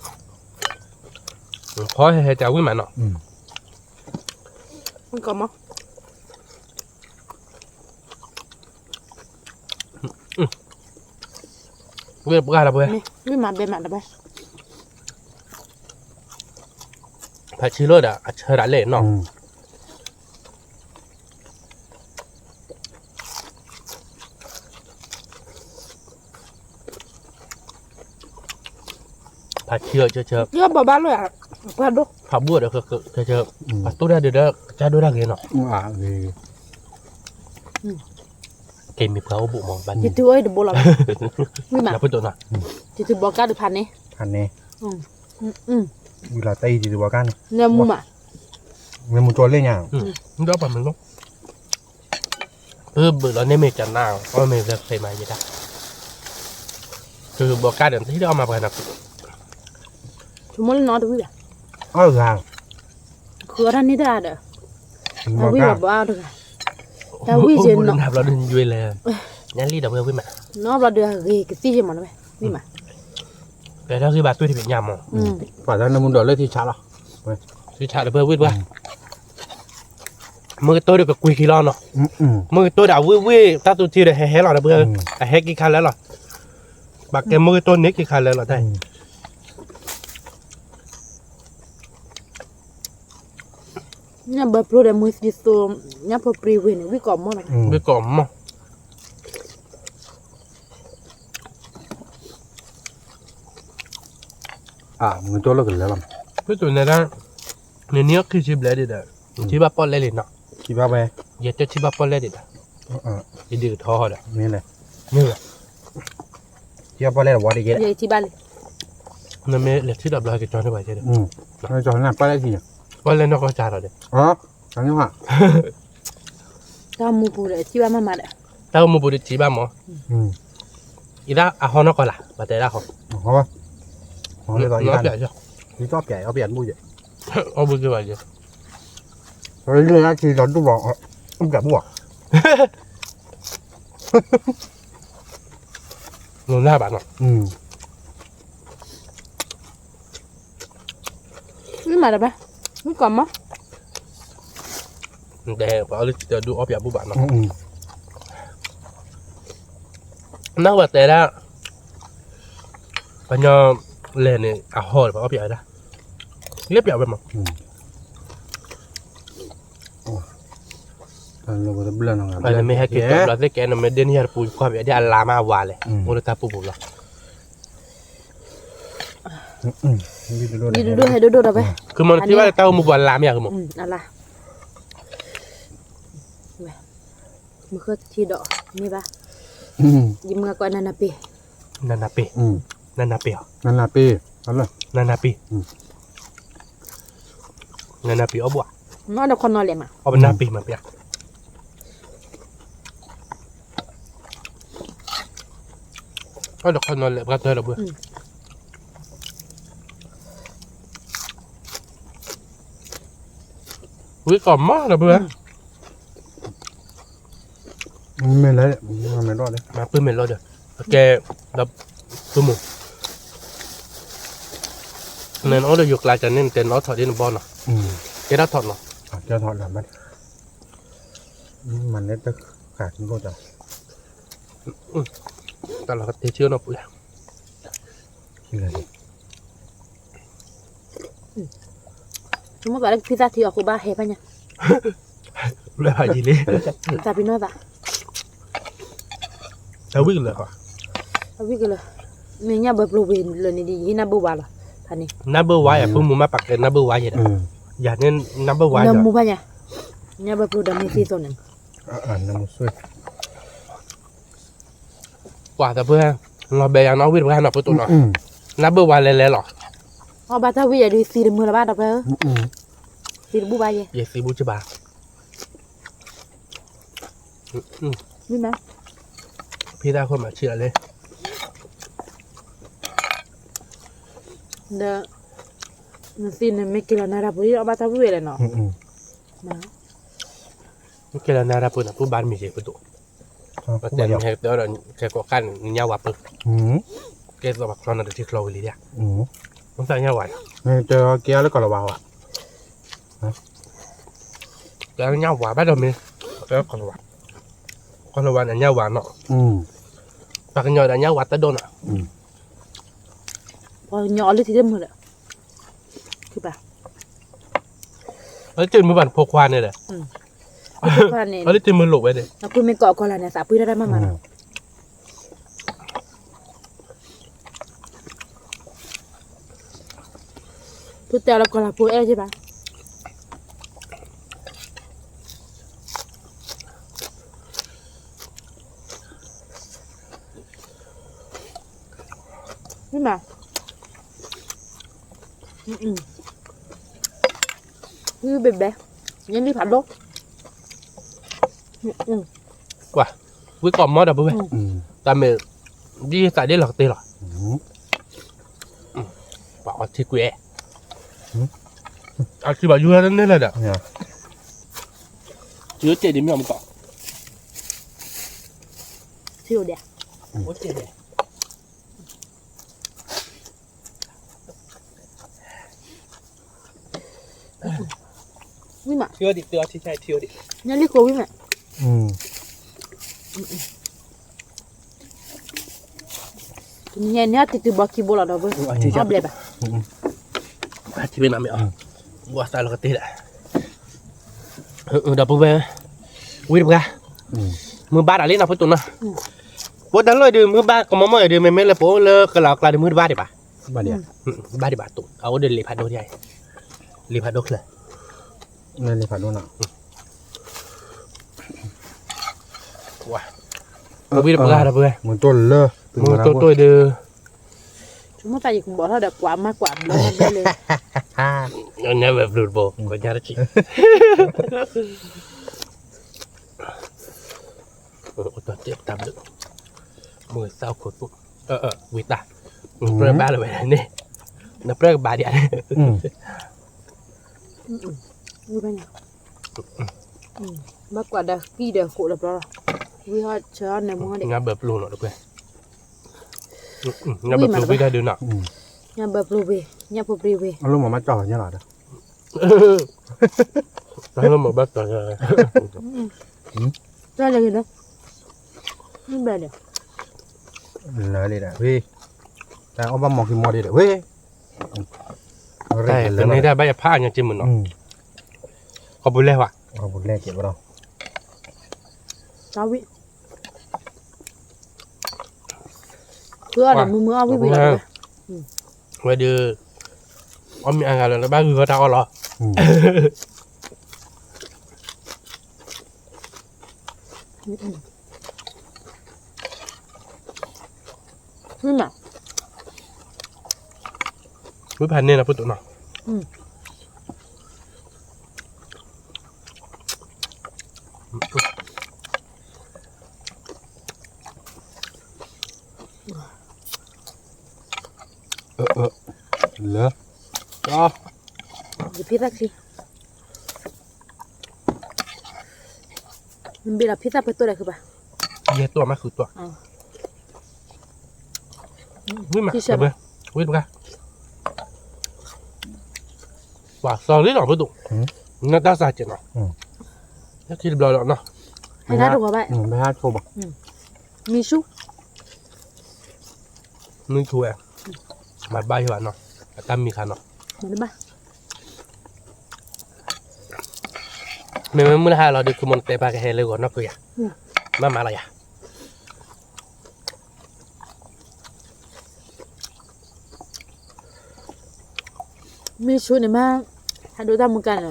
พอให้เจ้าวิมาเนาะ มันกล่อมมั้ง เพื่อบ้าเราเพื่อ นี่พี่มาเบนมาได้ไหม ผัดชีโรดอ่ะเชิดอะไรเนาะผัดเชื่อเชื่อ เยอะบ้านเลยอ่ะบ้านดู ผัดบัวเดี๋ยวเชื่อผัดตู้ได้เดี๋ยวจะดูได้เนาะ นี่ เกมมีเพลาบุมองบ้าน จิตตัวไอ้เดบลาพี่มา แล้วพูดตัวน่ะ จิตบอกกันหรือพันนี่ พันนี้ เวลาตีจีตัวกัน เนี่ยมุมอ่ะ เงินมุตัวเล่นอย่าง นี่ก็ประมาณนั้นเบื่อแล้วเนี่ยไม่จันหน้าเพราะไม่เคยมาเยอะได้คือบอกการเดี๋ยวที่เราเอามากันนะ ชั่วโมงน้อยตัวพี่อ่ะ ทาง คือท่านนี่ได้เด้อ บ แต่ อก พี่ กั แบบว่าเด้อแต่พี่เจนเนาะ เราเดินยุยเลยงั้นรีดับเบิลวิ่งมา เนาะเราเดือดเฮ้ยก็ตีเจมันไหมพี่มา แต่ถ้าคือบาตุ้ยที่เป็นยำอ่ะ ฝ่ายนั้นมุนดอกเล่นที่ช้าหรอ คือชาดับเบิลวิ่งว่ามือตัวเดียวกับกุยคีรอนเนาะมือตัวเดียววิ่งถ้าตัวที่เดียวแห่หรอดับเบิลแห่กี่คันแล้วหรอบักแกมือตัวนี้กี่คันแล้วหรอได้ เนี่ยแบบโปรเดมือสิโซเนี่ยพอปรีเวนวิกอมมั้งนะ วิ่งก่อมมั้งมือตัวเลิกแล้วล่ะ เพื่อตัวนั้นในนี้คือชิบเลยดิเด้อชิบะปอนเลยเนาะ คิดว่าไป อย่าจะชิบะปอนเลยดิเด้อจะดื้อท้อเด้อ นี่เลย นี่แหละ คิดว่าไปแล้วว่าได้เยอะ เดี๋ยวที่บ้านเลย นั่นไม่เหลือที่ดับเลยกับจอนได้ไปใช่ไหม เราจอดหน้าไปได้ที ปอนเลยนอกจานเราเด้อ ทางนี้ว่า ถ้ามูปูเลยที่บ้านมาเด้อ ถ้ามึงบุตรชิบะมั้งอีด้าอ่ะฮอนก็ล่ะมาแต่ละเขา เพราะว่าของเลยต่ออีก น้อย อัน ใหญ่จ้ะ นี่ชอบใหญ่เอาเปลี่ยนบุ้ย เอาบุญจะไปจ้ะ เรื่อยๆทีตอนตู้บอกต้องแบบบวก ลงหน้าบ้านเนาะ นี่มาได้ปะนี่ก่อนมั้ง แต่พอเดี๋ยวดูออฟอย่างบุบานเนาะนักว่าแต่ละปัญญาเล่นเนี่ยอ่ะหอดพอออฟอย่างนะเรียบอย่างไปมั้ง เราจะเปลี่ยนอะไร อะไรไม่ให้กินตัวเราได้แกนไม่เดินที่เราปูความอย่างที่อัลลามาวาเลยโอ้เราตาปูบุบหรอ ดูให้ดูได้ปะ คือมันที่ว่าเต้ามุบวันลามอย่างคือมั้ง อะไรมือคือที่ดอกนี่ปะยิ้มเงาก่อนนันนะปี นันนาปีนันนาปี นั่นละปีนั่นละ นันนาปีนันนาปีเอาบัว น้องเด็กคนนอนเลยมา เอาเป็นนาปีมาเปียกก็เดี๋ยวคนนอนเลยก็เจอเราเบื่อวิ่งก่อนมากเราเบื่อ ไม่เลยมันไม่รอดเลย มาปื้มเมลล์เดี๋ยวแกรับตุ้มมือเนี่ยน้องเดี๋ยวอยู่กลางจะเน้นเต้นน้องถอดดินบอลเนาะแกได้ถอดเนาะ จะถอดหลังมันเล็ดตะขาดมันก็จะ แต่เราก็เทเชื่อเนาะปุ๊ย คืออะไร chúng nó gọi là pizza thì ở khu ba hẹp anh nhá เลยพายีเลย tại vì nó vậy แล้ววิ่งเลยค่ะ không biết cái là mình nhà bập lù về lần này đi na bù bà là thằng này นับเบอร์ไว้อะเพิ่งมึงมาปักเกินนับเบอร์ไว้อย่างนี้อย่าเน้นนับเบอร์ไว้ nằm จ้ะ mua bà nhá nhà bập lù đầm thì rồi nè น้ำมันช่วย กว่าแต่เพื่อนเราแบยังน้องวิ่งไปหาหน่อยประตูหน่อยนับเบอร์ไว้เลยหรอ họ bà tao bây giờ đi xì được mưa là ba đập rồi xì được bù bà vậy เยสีบูจิบา biết mà พี่ได้คนมาเชื่อเลย đó xì này mấy kia là na đập đi họ bà tao về là nó mà โอเคแล้วนาราปุ่นผู้บ้านมีเสียประตูแต่ยังแค่เดี๋ยวเราแค่ก็ขั้นเงาวับปึ๊กแกสมัครตอนนั้นที่คลอวิลเลียมันใส่เงาวับ เจอเกียร์แล้วก็ระวังอ่ะ แล้วเงาวับบ้านเรามีแล้วคนละวันคนละวันอันเงาวับเนาะปากกันยอดอันเงาวับตะโดนอ่ะ พอnhỏ lên thì đâm rồi đấyคือป่ะ แล้วจืดมือบันพกควานเนี่ยแหละ ว่าเนี่ย แล้วจืดมือหลบไว้เลย เราคุยไม่เกาะก่อนละเนี่ยสาปุ้ยได้มาเนาะพูดแต่เราก่อนละปุ้ยใช่ป่ะนี่มานี่เบบยังรีบผัดลก กว่าวิ่งก่อนมอดับเบิ้ลตามเมย์ดีใส่ได้หรอกตีหรอบอกว่าที่กูเอาคือแบบยูนั่นนี่เลยเด้อเจือเจดีไม่ยอมเกาะ ที่อยู่เดียว โอ้เจดีวิ่งมา เที่ยวดิเที่ยวที่ใช่เที่ยวดิ ยังรีบกลัววิ่งมาเนี่ยติดตัวบักกี้บอลอะไรบ้างชอบเลยป่ะ ที่เป็นอะไรอ่ะวัวสไตล์เราก็ตีแหละดับเบิ้ลวิ่งไปมือบ้านอะไรนะพูดตัวนะวันนั้นเลยดูมือบ้านก็มาเมื่อเดือนไม่เลยโป้เลยก็เรากลายเป็นมือบ้านดิป่ะ บ้านเดียว บ้านดิป่ะตุ้งเอาเดินลีพัดโดใหญ่ลีพัดโดเลย นั่นเลยผ่านโน่นอ่ะ ว้าวิ่งไปกันดับเบิ้ล มือต้นเลย มือตัวเดือ chúng ta chỉ cùng bỏ thôi đẹp quá mà quả nó đâyเลย เนี่ยแบบรูดโบก็ยากจริงตัวเจ็บตามดึกมือเศร้าขดปุ๊บวิตาเปรี้ยวบ้าเลยนี่นับเปรี้ยวบ้าเดียว vui bao nhiêu มากกว่าเด็กพี่เด็กกูแล้วเปล่าวิฮอเชิญในมือเด็ก งาแบบลูหน่อยด้วยงาแบบลูไม่ได้ดูหนัก nhà bập lù về nhà bập lù về เอาลูกมาจ่อเนี่ยหรอ แล้วเรามาบัดต่อเลย ra là gì đó không bè được เลยเลยพี่แต่เอาบ้ามองกินมอดีเด้อเว้ย แต่ตอนนี้ได้ใบผ้าอย่างจริงเหมือนเนาะขอบคุณเลยว่ะ เอาบุญแรกเก็บไว้เรา sao vậy cứ là mưa mưa với vị là ไว้ดูอ้อมมีอะไรแล้วบ้างคือเขาทำอะไร nhưng mà วิพันธ์เนี่ยนะพูดตัวหน่อยเหรอก็ gì pizza gì mình biết là pizza phải tôi đây không bà เยตัวมาคือตัววิ่งมาเดี๋ยววิ่งมาว่าซอรี่หรอพูดตัวน่าตาสาเจนเนาะนักที่เรียบร้อยแล้วเนาะ hay là được không bạn ไม่ให้โชว์บอก mi su นึ่งถ้วยมาบ้าที่บ้านเนาะตามมีคันเนาะ mà nó ba เมื่อเมื่อเราดูคือมันเตะปากแห่เลยก่อนเนาะกูอยากมาอะไรอ่ะ mi su này mà hai đứa ta một cái là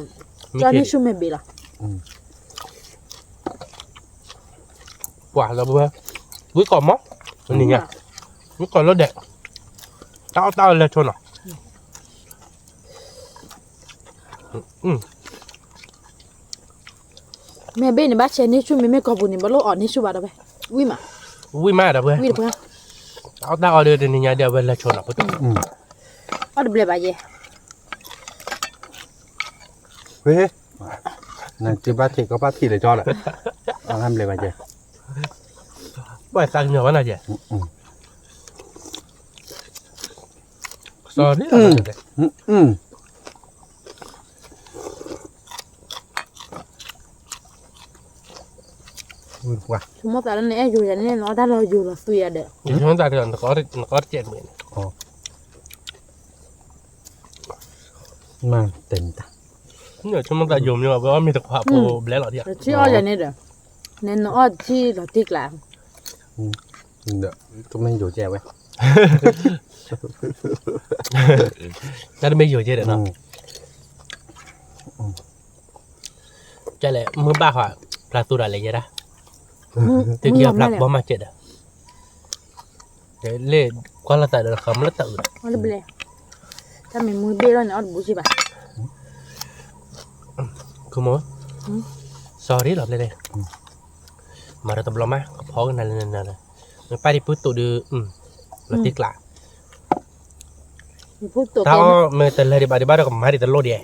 cho mi su mình bị là กว่าเราเพื่อวิ่งก่อนมั้งนี่ไงวิ่งก่อนแล้วเด็กเต้าเลยชนอ่ะmẹ bên này bác chơi ní su mẹ có bùn này bắt lỗ ọt ní su bà đâu vậy vui mà วิ่งมาเดี๋ยวเพื่อ vui được không เต้าเดี๋ยวนี่ไงเดี๋ยวเวลาชนอ่ะพูด ở được bề bà gì เฮ้ยนั่นจีบ้าทีก็บ้าทีเลยจอแหละเอาทำเลยมาเจ้ บ่ายสั่งเหนือวันไหนเจ๊สอนนี่อะไรเจ๊ ว่า chúng nó tại này dù là nên nó đã lo dù là tùy được เดี๋ยวช่วงจ่ายเดือนก็เจ็ดหมื่น มาเต็มตา เนี่ยช่วงจ่ายยมเนี่ยว่ามีแต่ความโปรแบล็คหรอเดียว chứ ở là nên được nên nó ở chi là tiếc làm เดี๋ยวก็ไม่อยู่แจ้ไว้ จะได้ไม่อยู่เจ๊เดี๋ยวเนาะใช่เลยมือบ้าค่ะปลาตัวอะไรเงี้ยนะถึงเกี่ยวปลาบ่มาเจ็ดอ่ะเดี๋ยวเล่ก็ละแต่เดี๋ยวคำละแต่อื่น ở được bềถ้าmình mua bê rồi nó ở được bù chi bà คือมั้ง sorry หรอเลยมาเราตบลมาพอกันนั่นเลยมันไปที่พุทธตัวดูเราติดละ mình phút tổ ถ้า cái เมื่อแต่เลยที่บ้านเราก็มาที่ตลอดเดีย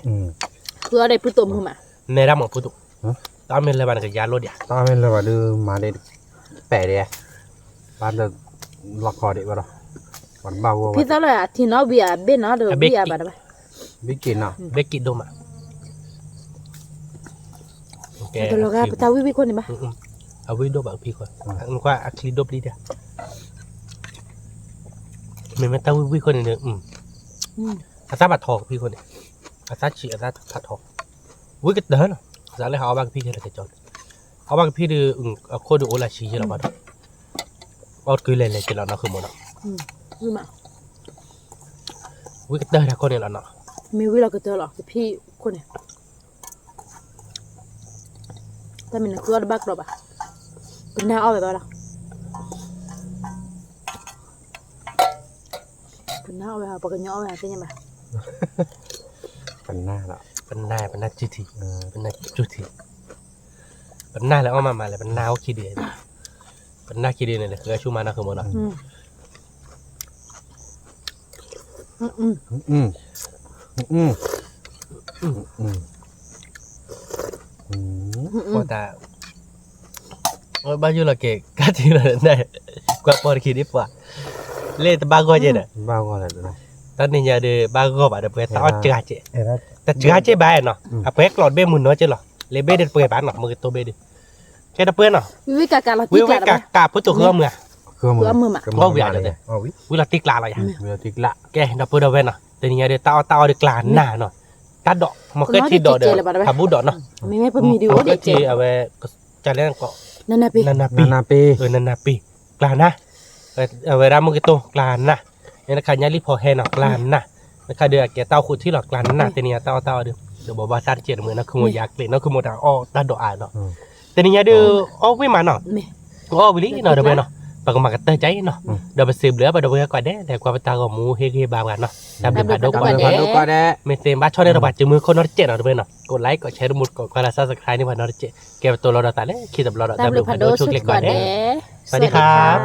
cứ ở đây phút tổ không mà ในรำของพุทธถ้าเมื่อเลยบ้านก็ยาลดเดีย ตอนนี้เราว่าดูมาได้แปะเดียบ้านเราล็อกคอเด็กว่าเราวันเบาว่า พี่ตาเลยที่nó bìa bên nó được bìa bà đâu วิกินเนาะ เบกกิดดมาโอเค tôi lo ra tao với con này bà เอาวิดบางพี่ก่อนมันก็อัคลีดบดีเดียไม่ต้องวิคนนึงอาซาบัดทองพี่คนนี้อาซาชีอาซาผัดทองวิกเดินอาซาเลยเขาเอาบางพี่แค่ละจอดเอาบางพี่ดูโคดูโอลาชีเราบ้างเอาคือเลยกินแล้วนะคือหมดนะ vui mà วิกเดินคนนี้แล้วนะ mình vui là cái tao là cái phi con này ta mình là cứ ở bắc rồi bà bên nào ở vậy bà đâu bên nào vậy bà cái nhỏ vậy thế nhưng mà ปันหน้าละ เป็นนายเป็นนายจุติเป็นนายจุติเป็นนายแล้วเอามาเลยเป็นนายเขาคิดดีเป็นนายคิดดีเนี่ยคือชูมานะคือหมดนะ เ พอตาบ้านอยู่ละเกะก็ที่ละได้กว่าปอดคิดดีกว่าเล่ตบ้าก็เจน่ะ bao gọi là đượcตอนนี้อย่าเด้บ้าก็บาดเปตาเจกาเจ đó แต่เจกาเจบายเนาะอะเปกหลอดเบมุนเนาะเจหรอเลเบเด็ดเปื่อยบ้านเนาะมือตัวเบดิเจตะเปื่อยเนาะ วิกากาลา วิ ติ วิ กาก กาพุทธเครื่องมือ Cửa mưa mà. Có việc rồi đấy. oh oui วิลาติกลาอะไรอย่าง vừa thích lạ แกดับเบิลเวนเนาะแต่นี่เดี๋ยวตาเดี๋ยวกลานหน้าเนาะตาดอกมันก็ที่ดอกเดี๋ยวขับบูดอกเนาะ ไม่ไม่เป็นมีดี มั โอน เด็ ก็ กเจ ที่เอาไว้จะเล่นก็ นั่นนะพี่ นันนาปี nana pe นันนาปีกลานนะเอาไว้รามึงก็โตกลานนะเนี่ยนะคะยาลิพอแฮเนาะกลานนะนะคะเดี๋ยวแกเต้าขุดที่หลอกกลานนะแต่นี่เต้าเดี๋ยวบอกว่าตัดเจ็ดมือนะคือโมยากเล่นนะคือโมดาอ้อตาดอกอ่านเนาะแต่นี่เดี๋ยวอ้อวิมาเนาะ ไม่ อ้อวิลิเนาะเดี๋ยวไปเนาะปากมากัดเตยใจเนาะเดี๋ยวไปสืบเหลือไปเดี๋ยวไปก่อนเด้แต่กว่าไปตากับหมูเฮบางกันเนาะตามเดือดผ่านดกก่อน Đâu เด้ có đâu qua đây เมเซมบ้าชอบได้ระบาดจือมือคนนอร์เจเนาะเดี๋ยวไปเนาะกดไลค์กดแชร์มุดกดกระซับสไครต์นี่ว่านอร์เจแกตัวเราตาเล่คิดแบบเรา ตาม ดำ ลู ดู ก ผ่า พั น น ด โด กชุ สุ ก ด เล็ก ก่ ก่ อ อน น เด้ เด้ สวัสดีครับ